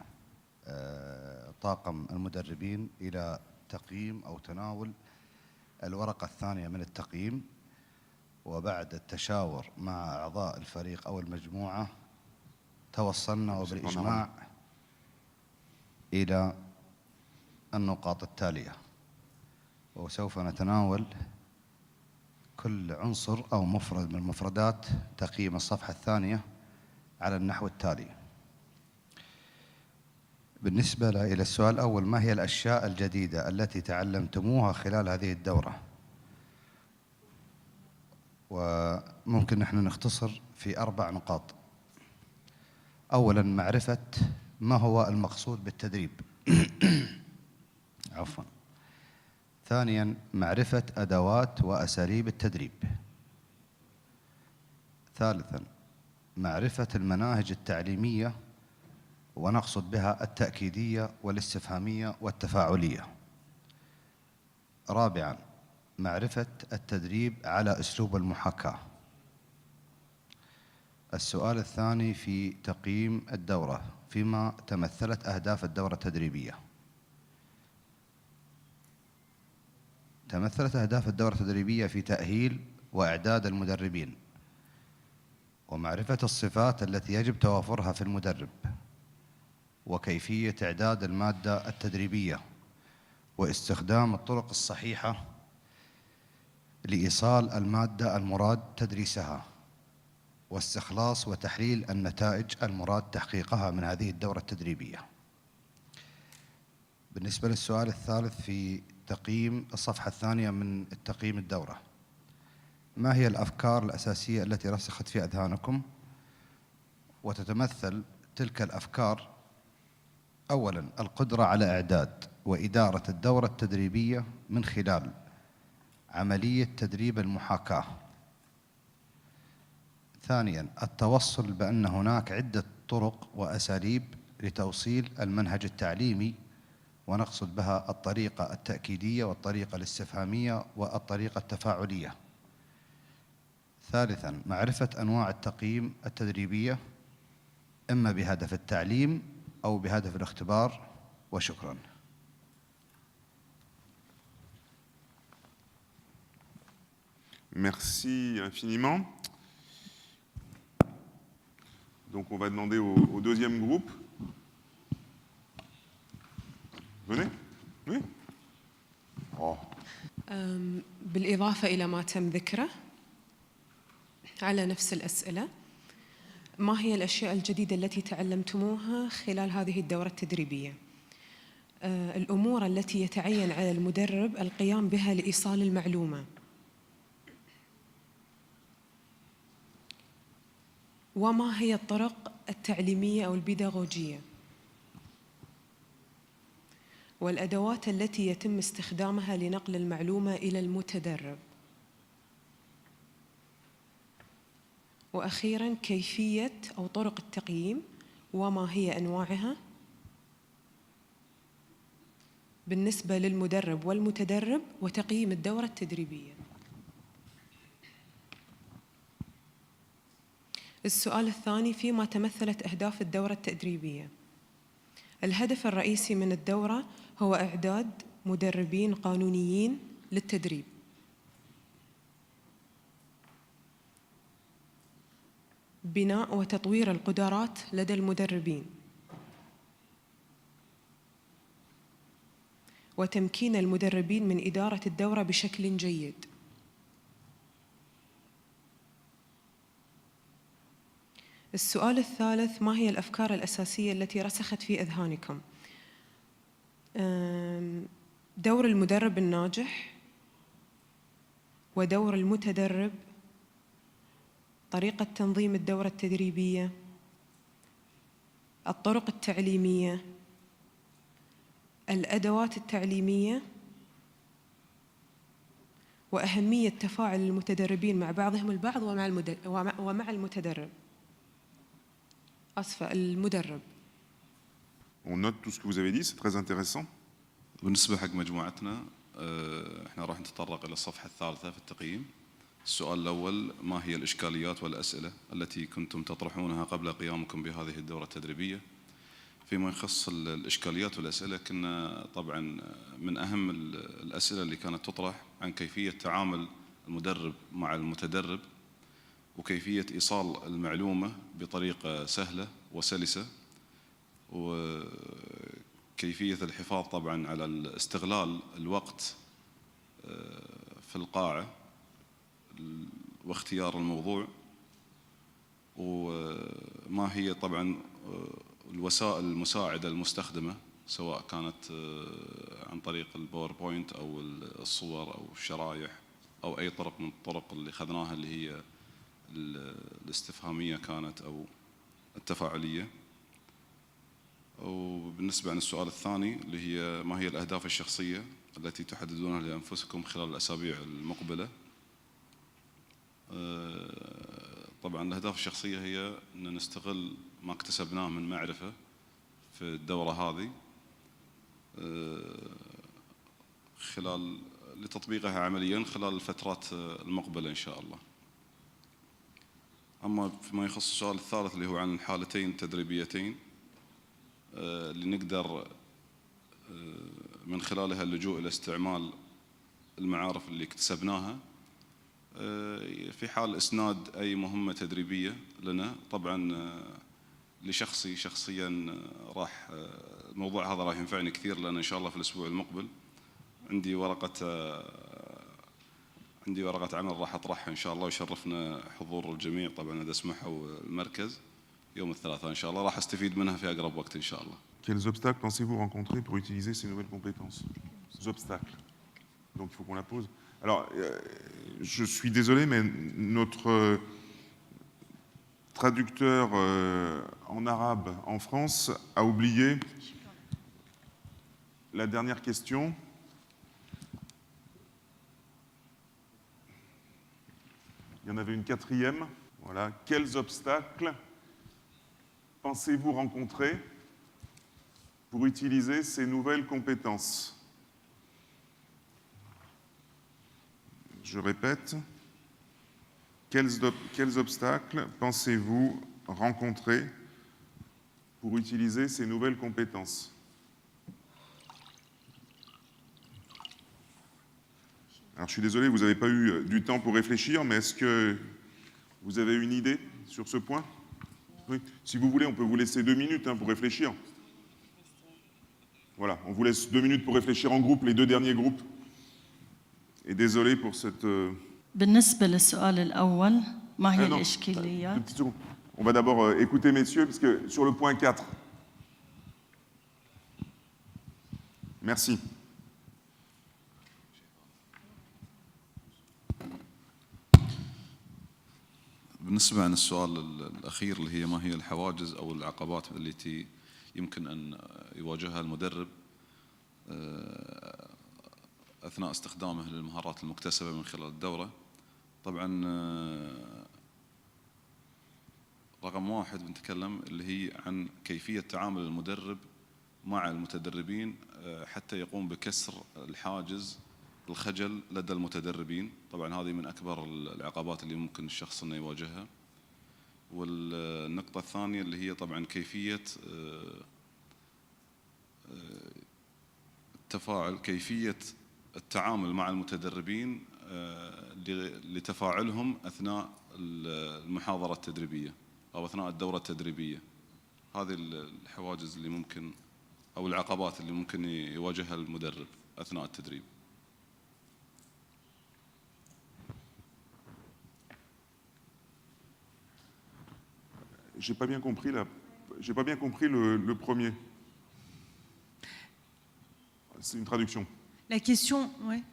طاقم المدربين إلى تقييم أو تناول الورقة الثانية من التقييم، وبعد التشاور مع أعضاء الفريق أو المجموعة توصلنا وبالإجماع إلى النقاط التالية، وسوف نتناول كل عنصر أو مفرد من مفردات تقييم الصفحة الثانية على النحو التالي. بالنسبة إلى السؤال الأول، ما هي الأشياء الجديدة التي تعلمتموها خلال هذه الدورة؟ وممكن نحن نختصر في 4 نقاط. أولاً، معرفة ما هو المقصود بالتدريب. عفواً. ثانياً، معرفة أدوات وأساليب التدريب. ثالثاً، معرفة المناهج التعليمية، ونقصد بها التأكيدية والاستفهامية والتفاعلية. رابعاً، معرفة التدريب على أسلوب المحاكاة. السؤال الثاني في تقييم الدورة، فيما تمثلت أهداف الدورة التدريبية. تمثلت أهداف الدورة التدريبية في تأهيل وإعداد المدربين، ومعرفة الصفات التي يجب توافرها في المدرب، وكيفية إعداد المادة التدريبية، واستخدام الطرق الصحيحة لإيصال المادة المراد تدريسها، واستخلاص وتحليل النتائج المراد تحقيقها من هذه الدورة التدريبية. بالنسبة للسؤال الثالث في تقييم الصفحة الثانية من التقييم الدورة، ما هي الأفكار الأساسية التي رسخت في أذهانكم؟ وتتمثل تلك الأفكار: أولاً، القدرة على إعداد وإدارة الدورة التدريبية من خلال عملية تدريب المحاكاة. ثانياً، التوصل بأن هناك عدة طرق وأساليب لتوصيل المنهج التعليمي ونقصد بها الطريقة التأكيدية والطريقة الاستفهامية والطريقة التفاعلية. ثالثاً، معرفة أنواع التقييم التدريبية إما بهدف التعليم أو بهدف الاختبار. وشكراً. Merci infiniment. Donc on va demander au deuxième groupe. Venez. Oui. Oh. بالإضافة إلى ما تم ذكره على نفس الأسئلة، ما هي الأشياء الجديدة التي تعلمتموها خلال هذه الدورة التدريبية؟ الأمور التي يتعين على المدرب القيام بها لإيصال المعلومة. وما هي الطرق التعليمية أو البيداغوجية؟ والأدوات التي يتم استخدامها لنقل المعلومة إلى المتدرب. وأخيراً، كيفية أو طرق التقييم وما هي أنواعها بالنسبة للمدرب والمتدرب، وتقييم الدورة التدريبية. السؤال الثاني: فيما تمثلت أهداف الدورة التدريبية؟ الهدف الرئيسي من الدورة هو إعداد مدربين قانونيين للتدريب. بناء وتطوير القدرات لدى المدربين. وتمكين المدربين من إدارة الدورة بشكل جيد. السؤال الثالث: ما هي الأفكار الأساسية التي رسخت في أذهانكم؟ دور المدرب الناجح، ودور المتدرب، طريقة تنظيم الدورة التدريبية، الطرق التعليمية، الأدوات التعليمية، وأهمية تفاعل المتدربين مع بعضهم البعض ومع المتدرب. أسفة، المدرب. On note tout ce que vous avez dit, c'est très intéressant. بالنسبة حق مجموعتنا احنا راح نتطرق إلى الصفحة الثالثة في التقييم. السؤال الأول: ما هي الإشكاليات والأسئلة التي كنتم تطرحونها قبل قيامكم بهذه الدورة التدريبية؟ فيما يخص الإشكاليات والأسئلة، كنا طبعا من أهم الأسئلة اللي كانت تطرح عن كيفية تعامل المدرب مع المتدرب، وكيفية إيصال المعلومة بطريقة سهلة وسلسة، وكيفية الحفاظ طبعا على استغلال الوقت في القاعة واختيار الموضوع، وما هي طبعا الوسائل المساعدة المستخدمة، سواء كانت عن طريق الباوربوينت أو الصور أو الشرايح أو أي طرق من الطرق اللي أخذناها اللي هي الاستفهامية كانت أو التفاعلية. وبالنسبة عن السؤال الثاني اللي هي: ما هي الأهداف الشخصية التي تحددونها لأنفسكم خلال الأسابيع المقبلة؟ طبعا الأهداف الشخصية هي أن نستغل ما اكتسبناه من معرفة في الدورة هذه خلال لتطبيقها عمليا خلال الفترات المقبلة إن شاء الله. أما فيما يخص السؤال الثالث اللي هو عن الحالتين التدريبيتين اللي نقدر من خلالها اللجوء إلى استعمال المعارف اللي اكتسبناها في حال إسناد أي مهمة تدريبية لنا. طبعا لشخصي شخصيا راح الموضوع هذا راح ينفعني كثير، لأن إن شاء الله في الأسبوع المقبل عندي ورقة عمل راح أطرحها إن شاء الله، ويشرفنا حضور الجميع طبعا إذا سمحوا المركز يوم الثلاثاء إن شاء الله، راح أستفيد منها في أقرب وقت إن شاء الله. Quels obstacles pensez-vous rencontrer pour utiliser ces nouvelles compétences? Des obstacles. Donc il faut qu'on la pose. Alors, je suis désolé, mais notre traducteur en arabe en France a oublié la dernière question. Il y en avait une quatrième. Voilà. Quels obstacles pensez-vous rencontrer pour utiliser ces nouvelles compétences? Je répète, quels obstacles pensez-vous rencontrer pour utiliser ces nouvelles compétences? Alors je suis désolé, vous n'avez pas eu du temps pour réfléchir, mais est-ce que vous avez une idée sur ce point? Oui. Si vous voulez, on peut vous laisser 2 minutes pour réfléchir. Voilà, on vous laisse 2 minutes pour réfléchir en groupe, les 2 derniers groupes. Et désolé pour cette... بالنسبة للسؤال الأول ما هي الإشكاليات؟ Deux petites secondes. On va d'abord écouter messieurs, parce que sur le point 4. Merci. بالنسبة عن السؤال الأخير اللي هي ما هي الحواجز أو العقبات التي يمكن أن يواجهها المدرب أثناء استخدامه للمهارات المكتسبة من خلال الدورة. طبعا رقم 1 بنتكلم اللي هي عن كيفية تعامل المدرب مع المتدربين حتى يقوم بكسر الحاجز الخجل لدى المتدربين. طبعا هذه من أكبر العقبات اللي ممكن الشخص أنه يواجهها. والنقطة الثانية اللي هي طبعا كيفية التفاعل، كيفية التعامل مع المتدربين لتفاعلهم أثناء المحاضرة التدريبية أو أثناء الدورة التدريبية. هذه الحواجز اللي ممكن أو العقبات اللي ممكن يواجهها المدرب أثناء التدريب. J'ai pas bien compris le premier. C'est une traduction. La question, ouais,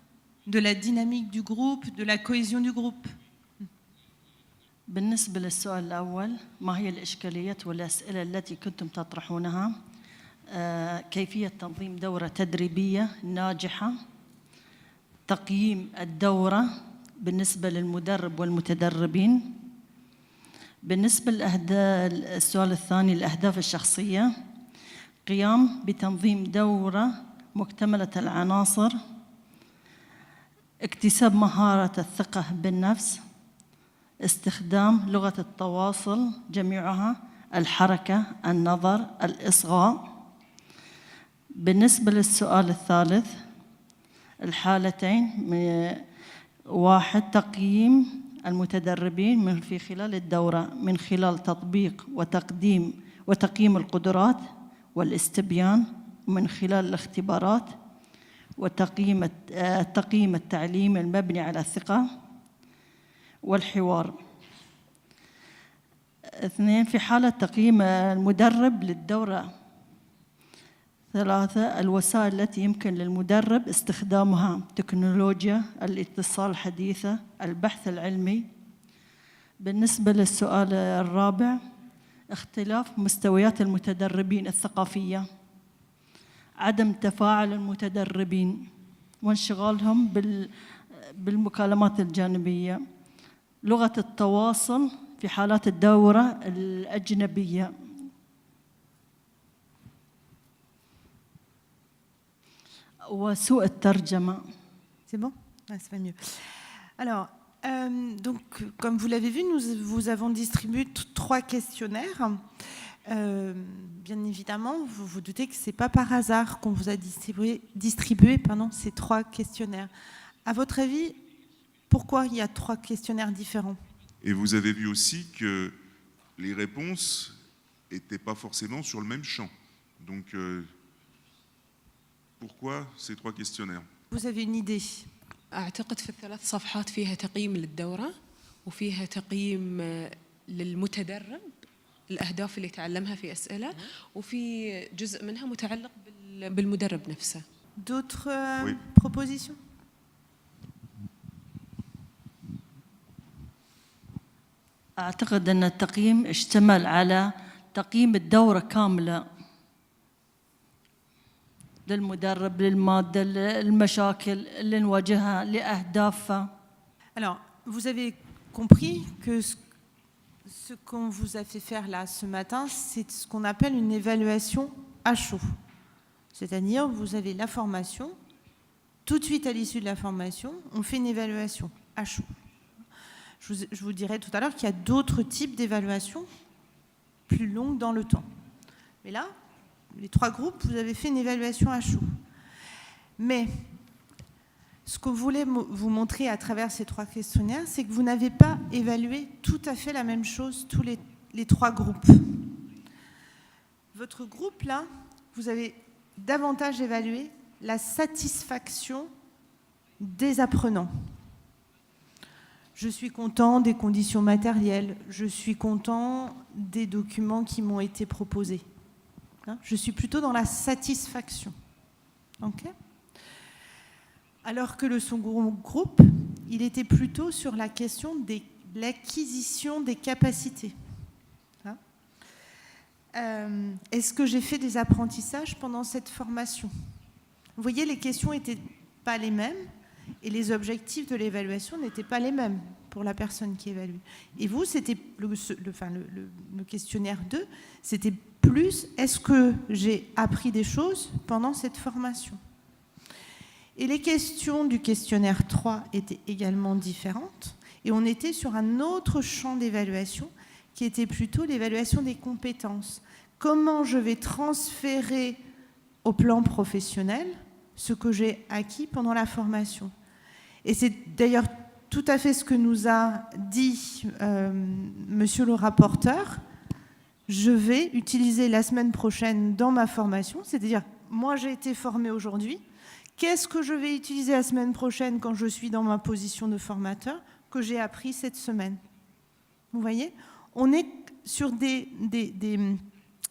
de la dynamique du groupe, de la cohésion du groupe. بالنسبة للسؤال الأول ما هي الإشكاليات والأسئلة التي كنتم تطرحونها؟ كيفية تنظيم دورة تدريبية ناجحة، تقييم الدورة بالنسبة للمدرب والمتدربين. بالنسبة للسؤال الثاني الأهداف الشخصية، قيام بتنظيم دورة مكتملة العناصر، اكتساب مهارة الثقة بالنفس، استخدام لغة التواصل جميعها، الحركة، النظر، الإصغاء. بالنسبة للسؤال الثالث الحالتين، 1 تقييم المتدربين من في خلال الدورة من خلال تطبيق وتقييم القدرات والاستبيان من خلال الاختبارات وتقييم التعليم المبني على الثقة والحوار. 2 في حالة تقييم المدرب للدورة. 3 الوسائل التي يمكن للمدرب استخدامها، تكنولوجيا الاتصال الحديثة، البحث العلمي. بالنسبة للسؤال الرابع اختلاف مستويات المتدربين الثقافية، عدم تفاعل المتدربين وانشغالهم بالمكالمات الجانبية، لغة التواصل في حالات الدورة الأجنبية. وسوء الترجمة. C'est bon? Ah, ça va mieux. Alors, donc, comme vous l'avez vu, nous vous avons distribué 3 questionnaires. Bien évidemment, vous vous doutez que ce n'est pas par hasard qu'on vous a distribué ces 3 questionnaires. À votre avis, pourquoi il y a 3 questionnaires différents? Et vous avez vu aussi que les réponses n'étaient pas forcément sur le même champ. Donc, pourquoi ces 3 questionnaires? Vous avez une idée? أعتقد في ال3 صفحات فيها تقييم للدورة وفيها تقييم للمتدرب الأهداف اللي تعلمها في أسئلة وفي جزء منها متعلق بالمدرب نفسه. D'autres Oui. propositions? أعتقد أن التقييم اشتمل على تقييم الدورة كاملة للمدرب، للمادة، المشاكل اللي نواجهها، لأهدافها. Alors, vous avez compris que ce qu'on vous a fait faire là ce matin, c'est ce qu'on appelle une évaluation à chaud. C'est-à-dire, vous avez la formation, tout de suite à l'issue de la formation, on fait une évaluation à chaud. Je vous dirai tout à l'heure qu'il y a d'autres types d'évaluations plus longues dans le temps. Mais là, les 3 groupes, vous avez fait une évaluation à chaud. Mais ce que je voulais vous montrer à travers ces 3 questionnaires, c'est que vous n'avez pas évalué tout à fait la même chose tous les 3 groupes. Votre groupe, là, vous avez davantage évalué la satisfaction des apprenants. Je suis content des conditions matérielles, je suis content des documents qui m'ont été proposés. Je suis plutôt dans la satisfaction. Okay ? Alors que le second groupe, il était plutôt sur la question de l'acquisition des capacités. Est-ce que j'ai fait des apprentissages pendant cette formation ? Vous voyez, les questions n'étaient pas les mêmes et les objectifs de l'évaluation n'étaient pas les mêmes pour la personne qui évalue. Et vous, c'était le questionnaire 2, c'était plus est-ce que j'ai appris des choses pendant cette formation ? Et les questions du questionnaire 3 étaient également différentes et on était sur un autre champ d'évaluation qui était plutôt l'évaluation des compétences. Comment je vais transférer au plan professionnel ce que j'ai acquis pendant la formation. Et c'est d'ailleurs tout à fait ce que nous a dit monsieur le rapporteur. Je vais utiliser la semaine prochaine dans ma formation, c'est-à-dire, moi j'ai été formée aujourd'hui, qu'est-ce que je vais utiliser la semaine prochaine quand je suis dans ma position de formateur que j'ai appris cette semaine ? Vous voyez ? On est sur des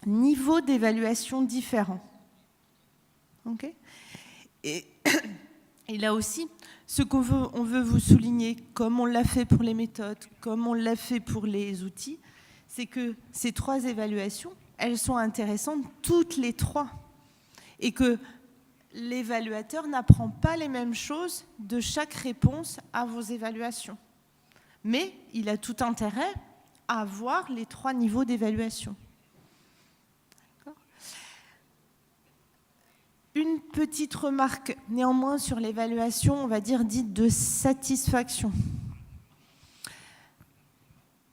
niveaux d'évaluation différents. Okay ? Et là aussi, ce qu'on veut vous souligner, comme on l'a fait pour les méthodes, comme on l'a fait pour les outils, c'est que ces 3 évaluations, elles sont intéressantes toutes les 3. Et que l'évaluateur n'apprend pas les mêmes choses de chaque réponse à vos évaluations. Mais il a tout intérêt à avoir les 3 niveaux d'évaluation. Une petite remarque néanmoins sur l'évaluation, on va dire dite de satisfaction.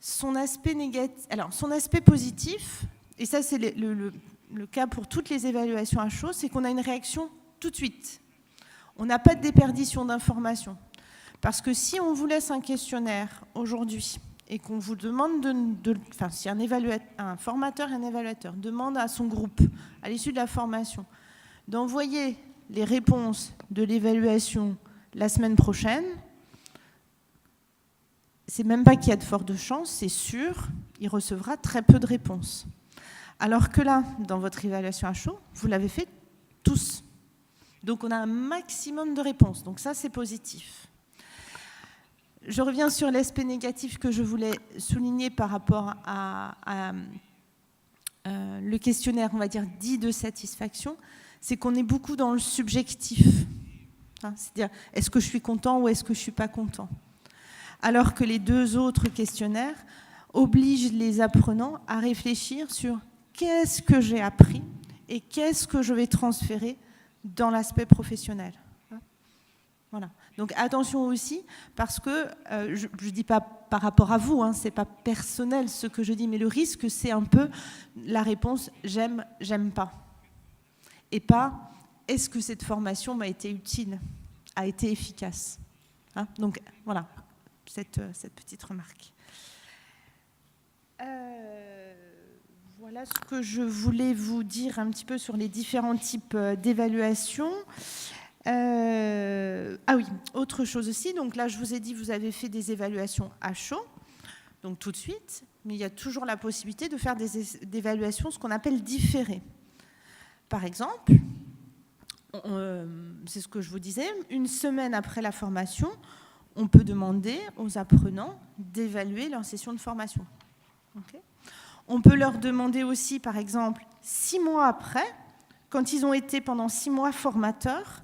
Son aspect négatif, alors son aspect positif, et ça c'est le cas pour toutes les évaluations à chaud, c'est qu'on a une réaction tout de suite. On n'a pas de déperdition d'informations. Parce que si on vous laisse un questionnaire aujourd'hui et qu'on vous demande si un formateur et un évaluateur demandent à son groupe, à l'issue de la formation, d'envoyer les réponses de l'évaluation la semaine prochaine, c'est même pas qu'il y a de fortes chances, c'est sûr, il recevra très peu de réponses. Alors que là, dans votre évaluation à chaud, vous l'avez fait tous. Donc on a un maximum de réponses, donc ça c'est positif. Je reviens sur l'aspect négatif que je voulais souligner par rapport à le questionnaire, on va dire, dit de satisfaction, c'est qu'on est beaucoup dans le subjectif. C'est-à-dire, est-ce que je suis content ou est-ce que je ne suis pas content ? Alors que les 2 autres questionnaires obligent les apprenants à réfléchir sur qu'est-ce que j'ai appris et qu'est-ce que je vais transférer dans l'aspect professionnel. Voilà. Donc attention aussi, parce que je ne dis pas par rapport à vous, ce n'est pas personnel ce que je dis, mais le risque, c'est un peu la réponse « j'aime, j'aime pas ». Et pas « est-ce que cette formation m'a été utile, a été efficace ?» Donc voilà, cette petite remarque. Voilà ce que je voulais vous dire un petit peu sur les différents types d'évaluation. Ah oui, autre chose aussi, donc là je vous ai dit vous avez fait des évaluations à chaud, donc tout de suite, mais il y a toujours la possibilité de faire des évaluations, ce qu'on appelle différées. Par exemple, c'est ce que je vous disais, une semaine après la formation, on peut demander aux apprenants d'évaluer leur session de formation. Okay ? On peut leur demander aussi, par exemple, 6 mois après, quand ils ont été pendant 6 mois formateurs,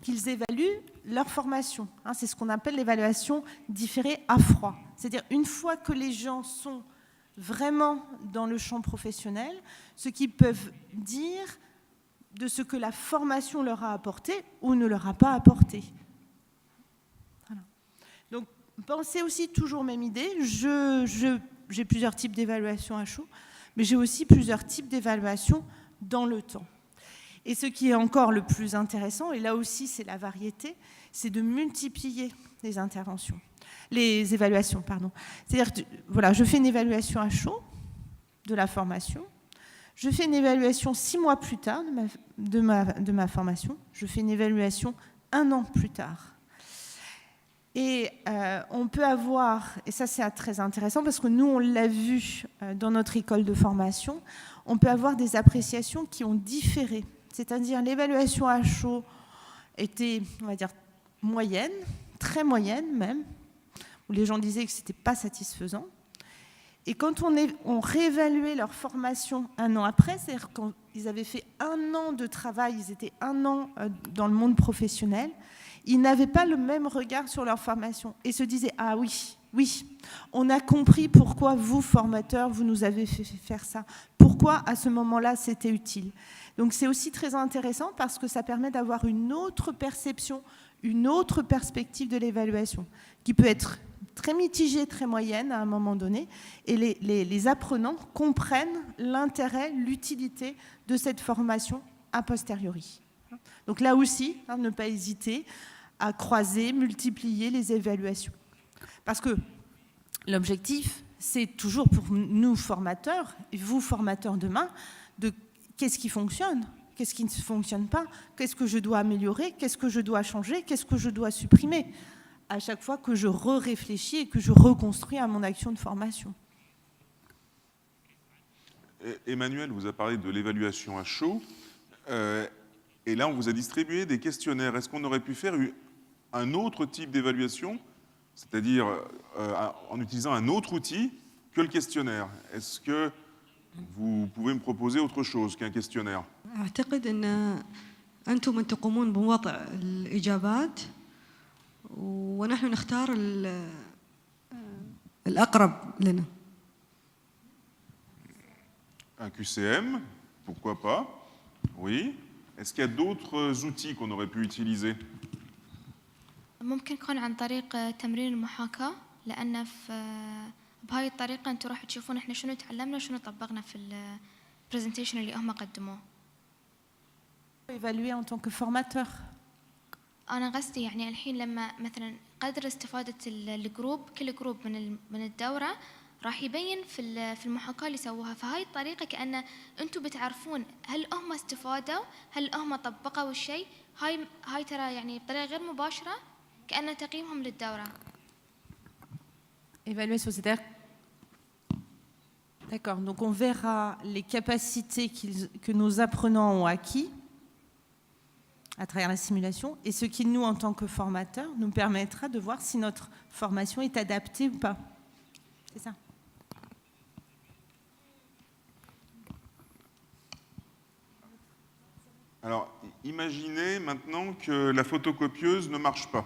qu'ils évaluent leur formation. C'est ce qu'on appelle l'évaluation différée à froid. C'est-à-dire, une fois que les gens sont vraiment dans le champ professionnel, ce qu'ils peuvent dire de ce que la formation leur a apporté ou ne leur a pas apporté. Voilà. Donc, pensez aussi toujours même idée. J'ai plusieurs types d'évaluation à chaud, mais j'ai aussi plusieurs types d'évaluation dans le temps. Et ce qui est encore le plus intéressant, et là aussi c'est la variété, c'est de multiplier les interventions, les évaluations, pardon. C'est-à-dire que voilà, je fais une évaluation à chaud de la formation, je fais une évaluation 6 mois plus tard de ma formation, je fais une évaluation 1 an plus tard. Et on peut avoir, et ça c'est très intéressant parce que nous on l'a vu dans notre école de formation, on peut avoir des appréciations qui ont différé. C'est-à-dire l'évaluation à chaud était, on va dire, moyenne, très moyenne même, où les gens disaient que ce n'était pas satisfaisant. Et quand on réévaluait leur formation 1 an après, c'est-à-dire quand ils avaient fait 1 an de travail, ils étaient 1 an dans le monde professionnel, ils n'avaient pas le même regard sur leur formation et se disaient « Ah oui, oui, on a compris pourquoi vous, formateurs, vous nous avez fait faire ça. Pourquoi, à ce moment-là, c'était utile ?» Donc, c'est aussi très intéressant parce que ça permet d'avoir une autre perception, une autre perspective de l'évaluation, qui peut être très mitigée, très moyenne à un moment donné, et les apprenants comprennent l'intérêt, l'utilité de cette formation a posteriori. Donc là aussi, ne pas hésiter à croiser, multiplier les évaluations. Parce que l'objectif, c'est toujours pour nous formateurs, et vous formateurs demain, de qu'est-ce qui fonctionne, qu'est-ce qui ne fonctionne pas, qu'est-ce que je dois améliorer, qu'est-ce que je dois changer, qu'est-ce que je dois supprimer, à chaque fois que je réfléchis et que je reconstruis à mon action de formation. Emmanuel vous a parlé de l'évaluation à chaud, et là on vous a distribué des questionnaires. Est-ce qu'on aurait pu faire un autre type d'évaluation, c'est-à-dire en utilisant un autre outil que le questionnaire? Est-ce que vous pouvez me proposer autre chose qu'un questionnaire? أعتقد أن أنتم من تقومون بوضع الإجابات ونحن نختار الأقرب لنا. Un QCM, pourquoi pas? Oui. Est-ce qu'il y a d'autres outils qu'on aurait pu utiliser? ممكن يكون عن طريق تمرين المحاكاة، لأن بهاي الطريقة أنتم راح تشوفون إحنا شنو تعلمنا وشنو طبقنا في البرزنتيشن اللي هم قدموه. Évaluer en tant que formateur. أنا قصدي يعني الحين لما مثلا قدر استفادة الجروب، كل جروب من الدورة راح يبين في المحاكاة اللي سووها. فهاي الطريقة كأن أنتم بتعرفون هل هم استفادوا، هل هم طبقوا الشيء. هاي ترى يعني بطريقة غير مباشرة كأن تقييمهم للدورة. Évaluation, c'est-à-dire... D'accord, donc on verra les capacités que nos apprenants ont acquis à travers la simulation, et ce qui, nous, en tant que formateurs, nous permettra de voir si notre formation est adaptée ou pas. C'est ça. Alors, imaginez maintenant que la photocopieuse ne marche pas.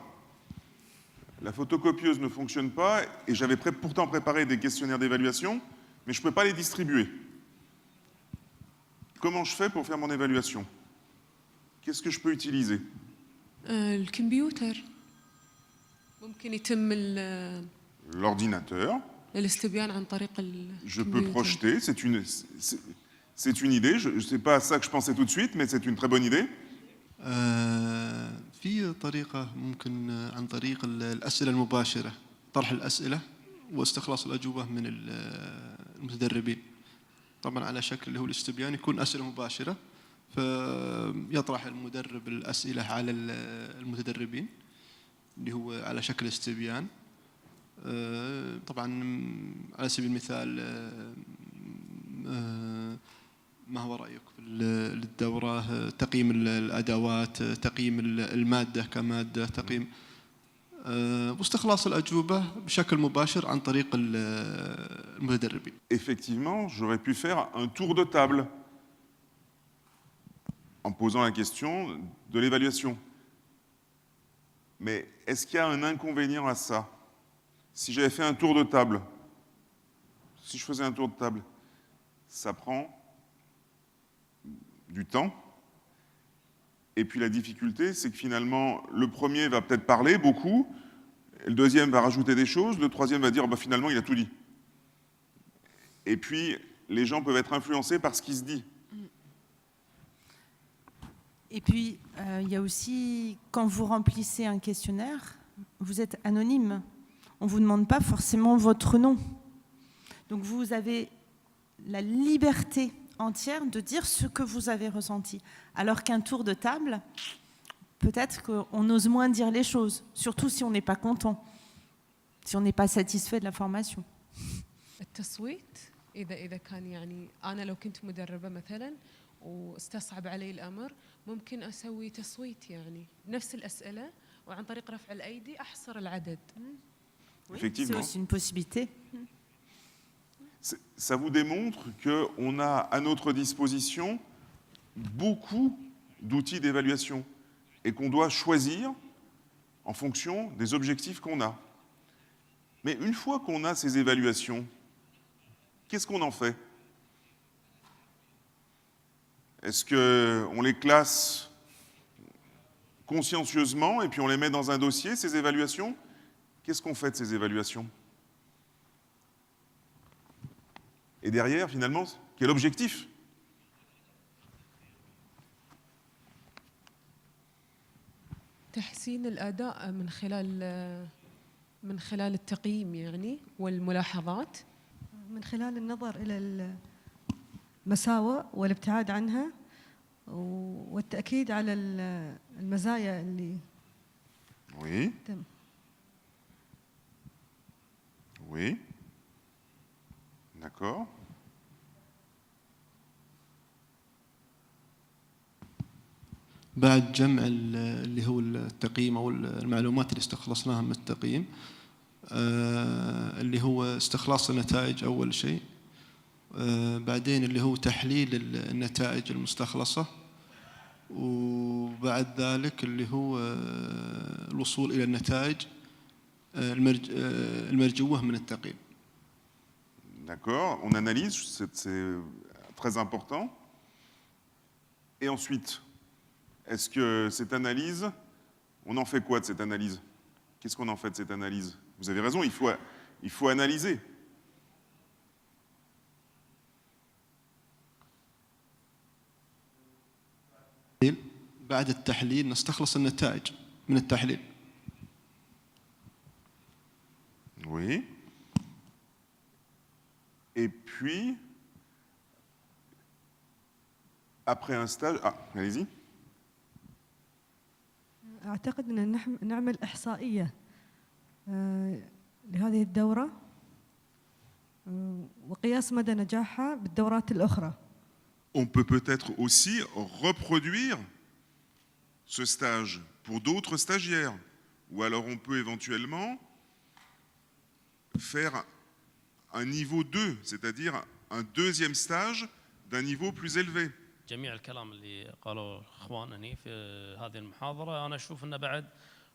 La photocopieuse ne fonctionne pas, et j'avais pourtant préparé des questionnaires d'évaluation, mais je ne peux pas les distribuer. Comment je fais pour faire mon évaluation? Qu'est-ce que je peux utiliser? الكمبيوتر ممكن يتم L'ordinateur. الاستبيان عن طريق Je peux projeter, c'est une idée, je sais pas ça que je pensais tout de suite, mais c'est une très bonne idée. في طريقة ممكن عن طريق الأسئلة المباشرة، طرح الأسئلة واستخلاص الأجوبة من المتدربين. طبعا على شكل اللي هو الاستبيان، يكون أسئلة مباشرة، فيطرح المدرب الأسئلة على المتدربين اللي هو على شكل استبيان. طبعا على سبيل المثال ما هو رأيك في الدورة، تقييم الأدوات، تقييم المادة كمادة، تقييم واستخلاص الأجوبة بشكل مباشر عن طريق المتدربين. Effectivement, j'aurais pu faire un tour de table en posant la question de l'évaluation. Mais est-ce qu'il y a un inconvénient à ça? Si j'avais fait un tour de table, si je faisais un tour de table, ça prend du temps Et puis la difficulté, c'est que finalement, le premier va peut-être parler beaucoup, le deuxième va rajouter des choses, le troisième va dire oh, bah, finalement il a tout dit. Et puis les gens peuvent être influencés par ce qui se dit. Et puis il y a aussi, quand vous remplissez un questionnaire, vous êtes anonyme. On ne vous demande pas forcément votre nom. Donc vous avez la liberté entière de dire ce que vous avez ressenti. Alors qu'un tour de table, peut-être qu'on ose moins dire les choses, surtout si on n'est pas content, si on n'est pas satisfait de la formation. التصويت إذا كان يعني أنا لو كنت مدربة مثلا واستصعب علي الأمر ممكن أسوي تصويت يعني نفس الأسئلة وعن طريق رفع الأيدي أحصر العدد. Effectivement. C'est aussi une possibilité. Ça vous démontre qu'on a à notre disposition beaucoup d'outils d'évaluation et qu'on doit choisir en fonction des objectifs qu'on a. Mais une fois qu'on a ces évaluations, qu'est-ce qu'on en fait? Est-ce qu'on les classe consciencieusement et puis on les met dans un dossier, ces évaluations? Qu'est-ce qu'on fait de ces évaluations? Et derrière, finalement, quel objectif? تحسين الأداء من خلال التقييم يعني والملاحظات. من خلال النظر إلى المساوئ والابتعاد عنها والتأكيد على المزايا اللي Oui. تم. Oui. D'accord. بعد جمع اللي هو التقييم أو المعلومات اللي استخلصناها من التقييم اللي هو استخلاص النتائج أول شيء بعدين اللي هو تحليل النتائج المستخلصة وبعد ذلك اللي هو الوصول إلى النتائج المرجوة من التقييم. D'accord, on analyse, c'est très important. Et ensuite, est-ce que cette analyse, on en fait quoi de cette analyse? Qu'est-ce qu'on en fait de cette analyse? Vous avez raison, il faut analyser. بعد التحليل نستخلص النتائج من التحليل. Oui. Et puis, après un stage... Ah, allez-y. أعتقد أن نعمل إحصائية لهذه الدورة وقياس مدى نجاحها بالدورات الأخرى. On peut peut-être aussi reproduire ce stage pour d'autres stagiaires. Ou alors on peut éventuellement faire un niveau 2, c'est-à-dire un deuxième stage d'un niveau plus élevé. جميع الكلام اللي قالوا اخواننا في هذه المحاضره انا اشوف انه بعد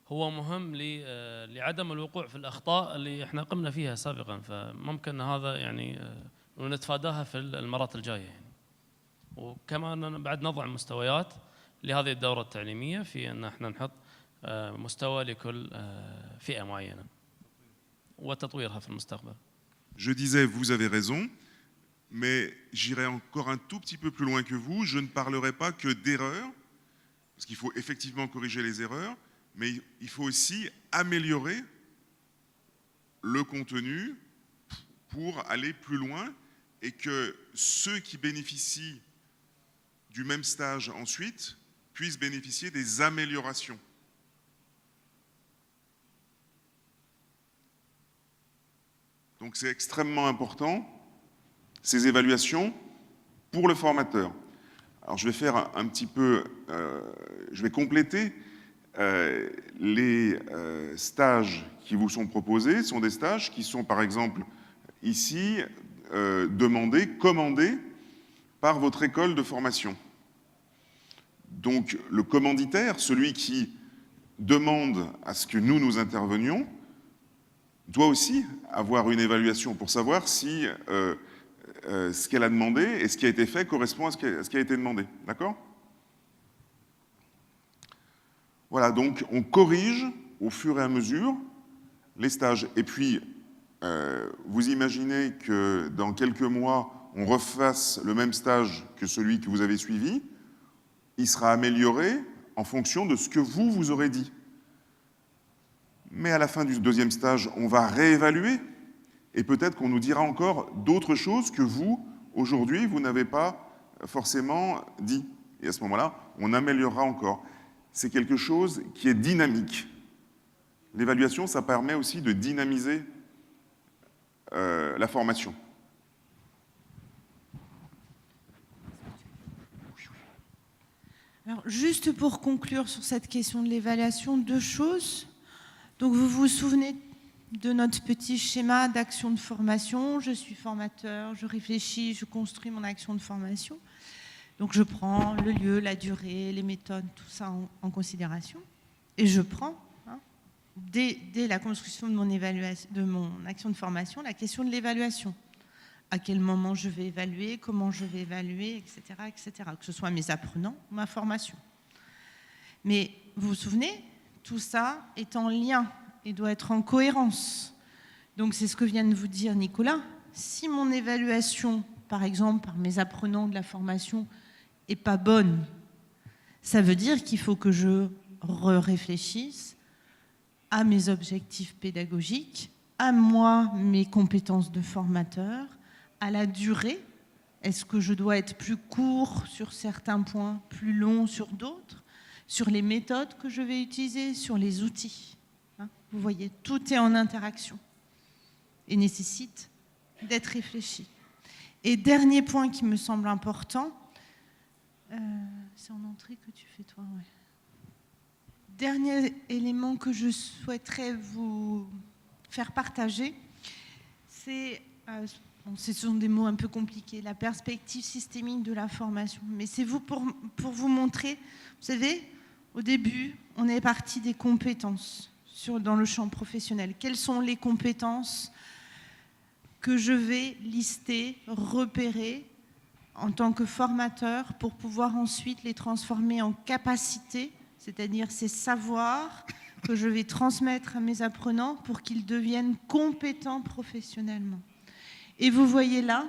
هو مهم لعدم الوقوع في الاخطاء اللي احنا قمنا فيها سابقا فممكن هذا يعني نتفاداها في المرات الجايه يعني. وكمان بعد نضع مستويات لهذه الدوره التعليميه في ان احنا نحط مستوى لكل فئه معينه وتطويرها في المستقبل. Je disais, vous avez raison, mais j'irai encore un tout petit peu plus loin que vous. Je ne parlerai pas que d'erreurs, parce qu'il faut effectivement corriger les erreurs, mais il faut aussi améliorer le contenu pour aller plus loin et que ceux qui bénéficient du même stage ensuite puissent bénéficier des améliorations. Donc c'est extrêmement important, ces évaluations, pour le formateur. Alors je vais faire un petit peu, je vais compléter les stages qui vous sont proposés. Ce sont des stages qui sont par exemple ici demandés, commandés par votre école de formation. Donc le commanditaire, celui qui demande à ce que nous intervenions, doit aussi avoir une évaluation pour savoir si ce qu'elle a demandé et ce qui a été fait correspond à ce qui a été demandé. D'accord? Voilà, donc on corrige au fur et à mesure les stages. Et puis, vous imaginez que dans quelques mois, on refasse le même stage que celui que vous avez suivi, il sera amélioré en fonction de ce que vous aurez dit. Mais à la fin du deuxième stage, on va réévaluer et peut-être qu'on nous dira encore d'autres choses que vous, aujourd'hui, vous n'avez pas forcément dit. Et à ce moment-là, on améliorera encore. C'est quelque chose qui est dynamique. L'évaluation, ça permet aussi de dynamiser la formation. Alors, juste pour conclure sur cette question de l'évaluation, 2 choses. Donc, vous vous souvenez de notre petit schéma d'action de formation. Je suis formateur, je réfléchis, je construis mon action de formation. Donc, je prends le lieu, la durée, les méthodes, tout ça en considération. Et je prends, dès la construction de mon action de formation, la question de l'évaluation. À quel moment je vais évaluer, comment je vais évaluer, etc., etc., que ce soit mes apprenants ou ma formation. Mais vous vous souvenez, tout ça est en lien et doit être en cohérence. Donc c'est ce que vient de vous dire Nicolas. Si mon évaluation, par exemple, par mes apprenants de la formation, n'est pas bonne, ça veut dire qu'il faut que je réfléchisse à mes objectifs pédagogiques, à moi, mes compétences de formateur, à la durée. Est-ce que je dois être plus court sur certains points, plus long sur d'autres, sur les méthodes que je vais utiliser, sur les outils. Vous voyez, tout est en interaction et nécessite d'être réfléchi. Et dernier point qui me semble important, c'est en entrée que tu fais toi, ouais. Dernier élément que je souhaiterais vous faire partager, c'est, ce sont des mots un peu compliqués, la perspective systémique de la formation. Mais c'est pour vous montrer, vous savez, au début, on est parti des compétences dans le champ professionnel. Quelles sont les compétences que je vais lister, repérer en tant que formateur pour pouvoir ensuite les transformer en capacités, c'est-à-dire ces savoirs que je vais transmettre à mes apprenants pour qu'ils deviennent compétents professionnellement. Et vous voyez là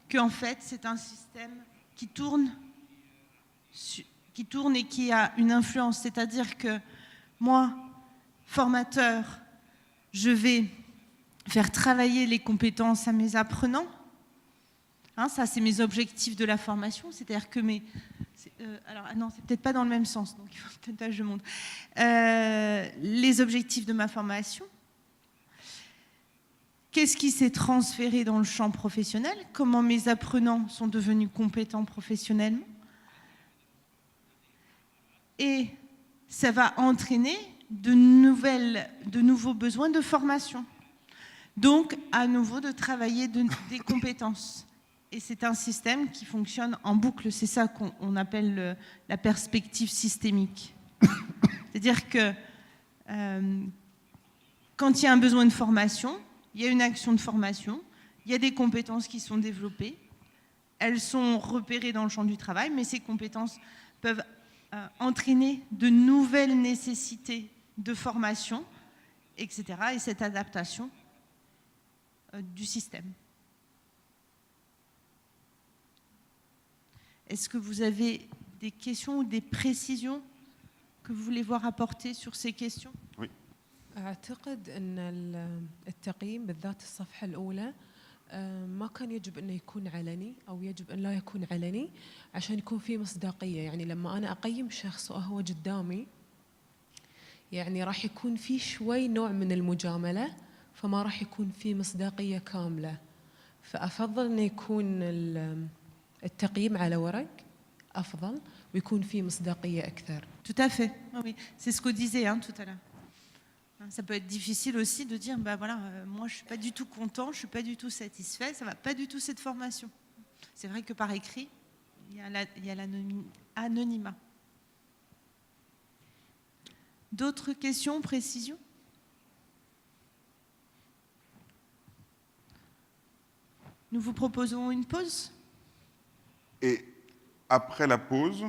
qu'en fait, c'est un système qui tourne et qui a une influence. C'est-à-dire que moi, formateur, je vais faire travailler les compétences à mes apprenants. Ça, c'est mes objectifs de la formation. C'est-à-dire que alors, non, c'est peut-être pas dans le même sens, donc il faut peut-être que je montre. Les objectifs de ma formation. Qu'est-ce qui s'est transféré dans le champ professionnel? Comment mes apprenants sont devenus compétents professionnellement? Et ça va entraîner de nouveaux besoins de formation. Donc, à nouveau, de travailler des compétences. Et c'est un système qui fonctionne en boucle. C'est ça qu'on appelle la perspective systémique. C'est-à-dire que quand il y a un besoin de formation, il y a une action de formation, il y a des compétences qui sont développées, elles sont repérées dans le champ du travail, mais ces compétences peuvent entraîner de nouvelles nécessités de formation, etc. Et cette adaptation du système. Est-ce que vous avez des questions ou des précisions que vous voulez voir apporter sur ces questions? Oui. أعتقد أن التقييم بالذات الصفحة الأولى ما كان يجب أنه يكون علني أو يجب أن لا يكون علني عشان يكون في مصداقية. يعني لما أنا أقيم شخص وهو قدامي يعني راح يكون في شوي نوع من المجاملة، فما راح يكون في مصداقية كاملة. فأفضل أن يكون التقييم على ورق أفضل ويكون في مصداقية أكثر. Tout à fait. Oui, c'est ce qu'on disait tout à l'heure. Ça peut être difficile aussi de dire, bah voilà, moi je suis pas du tout content, je suis pas du tout satisfait, ça va pas du tout cette formation. C'est vrai que par écrit, il y a l'anonymat. D'autres questions, précisions? Nous vous proposons une pause. Et après la pause,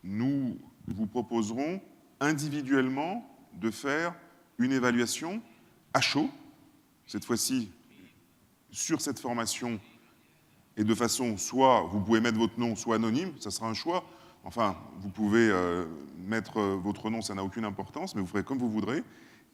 nous vous proposerons individuellement de faire une évaluation à chaud, cette fois-ci sur cette formation, et de façon, soit vous pouvez mettre votre nom, soit anonyme, ça sera un choix. Enfin, vous pouvez mettre votre nom, ça n'a aucune importance, mais vous ferez comme vous voudrez.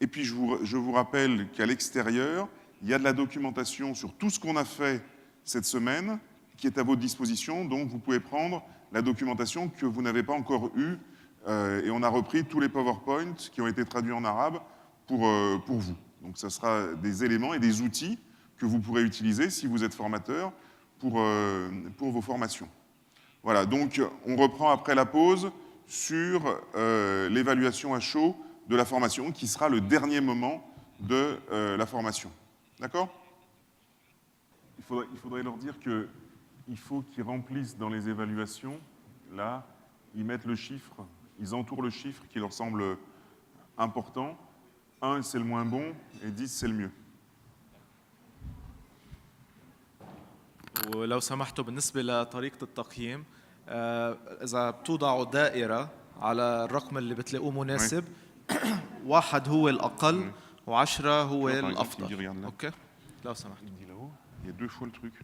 Et puis, je vous rappelle qu'à l'extérieur, il y a de la documentation sur tout ce qu'on a fait cette semaine qui est à votre disposition. Donc, vous pouvez prendre la documentation que vous n'avez pas encore eue. Et on a repris tous les PowerPoint qui ont été traduits en arabe pour vous. Donc, ça sera des éléments et des outils que vous pourrez utiliser si vous êtes formateur pour vos formations. Voilà, donc on reprend après la pause sur l'évaluation à chaud de la formation, qui sera le dernier moment de la formation. D'accord ? Il faudrait leur dire qu'il faut qu'ils remplissent dans les évaluations, là, ils mettent le chiffre, ils entourent le chiffre qui leur semble important. 1, c'est le moins bon, et 10, c'est le mieux. ولو سمحتوا بالنسبة لطريقة التقييم إذا بتوضعوا دائرة على الرقم اللي بتلاقوه مناسب 1 هو الأقل و10 هو الأفضل. أوكي؟ لو سمحت. Il y a 2 fois le truc.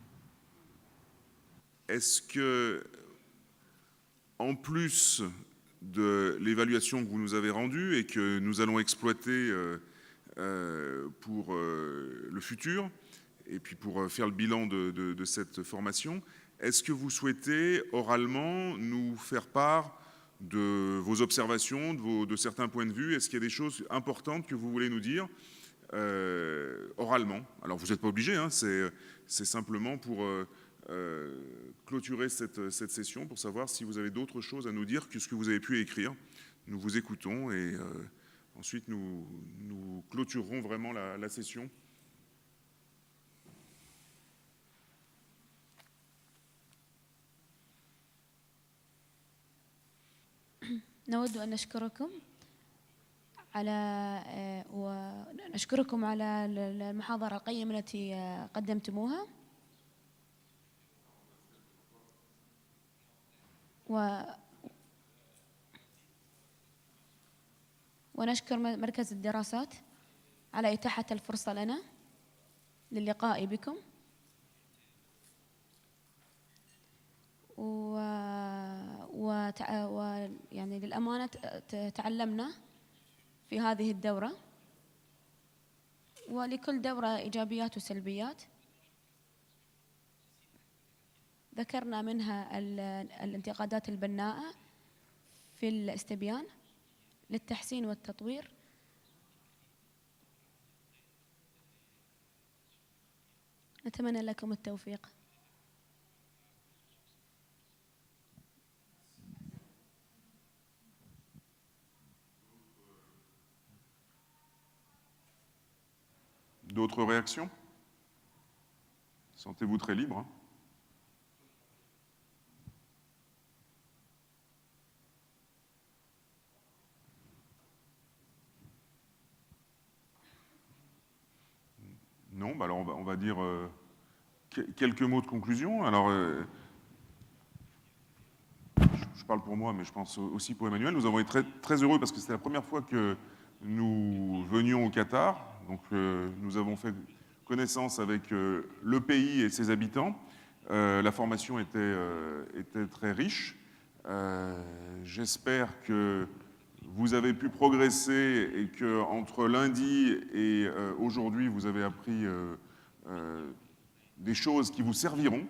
Est-ce que, en plus de l'évaluation que vous nous avez rendue et que nous allons exploiter pour le futur, et puis pour faire le bilan de cette formation, est-ce que vous souhaitez oralement nous faire part de vos observations, de certains points de vue? Est-ce qu'il y a des choses importantes que vous voulez nous dire oralement? Alors vous n'êtes pas obligé, hein, c'est simplement pour clôturer cette session, pour savoir si vous avez d'autres choses à nous dire que ce que vous avez pu écrire. Nous vous écoutons et ensuite nous clôturerons vraiment la session. نود أن نشكركم ونشكركم على المحاضرة القيمة التي قدمتموها ونشكر مركز الدراسات على إتاحة الفرصة لنا للقاء بكم ويعني للأمانة تعلمنا في هذه الدورة، ولكل دورة إيجابيات وسلبيات. ذكرنا منها الانتقادات البناءة في الاستبيان للتحسين والتطوير. نتمنى لكم التوفيق. D'autres réactions? Sentez-vous très libre. Non, bah alors on va dire quelques mots de conclusion. Alors, je parle pour moi, mais je pense aussi pour Emmanuel. Nous avons été très, très heureux parce que c'était la première fois que nous venions au Qatar. Donc, nous avons fait connaissance avec le pays et ses habitants. La formation était très riche. J'espère que vous avez pu progresser et qu'entre lundi et aujourd'hui, vous avez appris des choses qui vous serviront.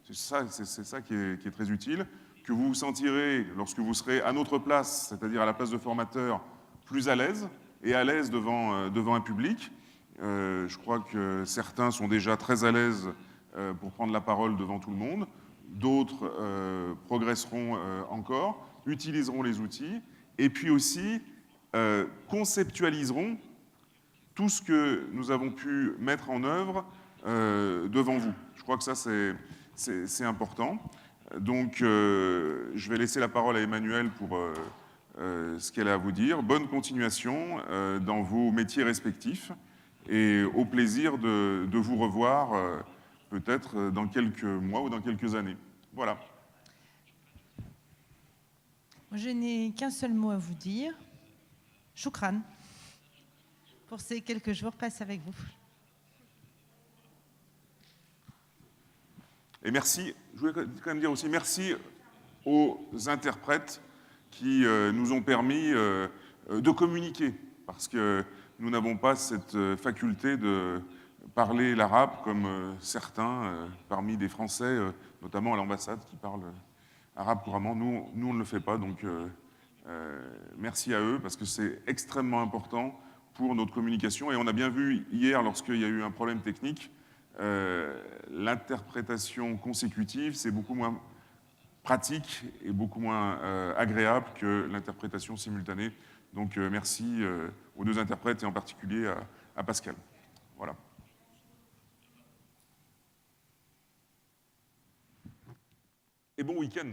C'est ça qui est très utile. Que vous vous sentirez, lorsque vous serez à notre place, c'est-à-dire à la place de formateur, plus à l'aise et à l'aise devant un public. Je crois que certains sont déjà très à l'aise pour prendre la parole devant tout le monde. D'autres progresseront encore, utiliseront les outils et puis aussi conceptualiseront tout ce que nous avons pu mettre en œuvre devant vous. Je crois que ça, c'est important. Donc, je vais laisser la parole à Emmanuel pour ce qu'elle a à vous dire. Bonne continuation dans vos métiers respectifs et au plaisir de vous revoir peut-être dans quelques mois ou dans quelques années. Voilà. Je n'ai qu'un seul mot à vous dire. Shukran pour ces quelques jours passés avec vous. Et merci, je voulais quand même dire aussi merci aux interprètes qui nous ont permis de communiquer, parce que nous n'avons pas cette faculté de parler l'arabe comme certains parmi des Français, notamment à l'ambassade, qui parlent arabe couramment. Nous, on ne le fait pas, donc merci à eux, parce que c'est extrêmement important pour notre communication. Et on a bien vu hier, lorsqu'il y a eu un problème technique, l'interprétation consécutive, c'est beaucoup moins pratique et beaucoup moins agréable que l'interprétation simultanée. Donc merci aux deux interprètes et en particulier à Pascal. Voilà. Et bon week-end.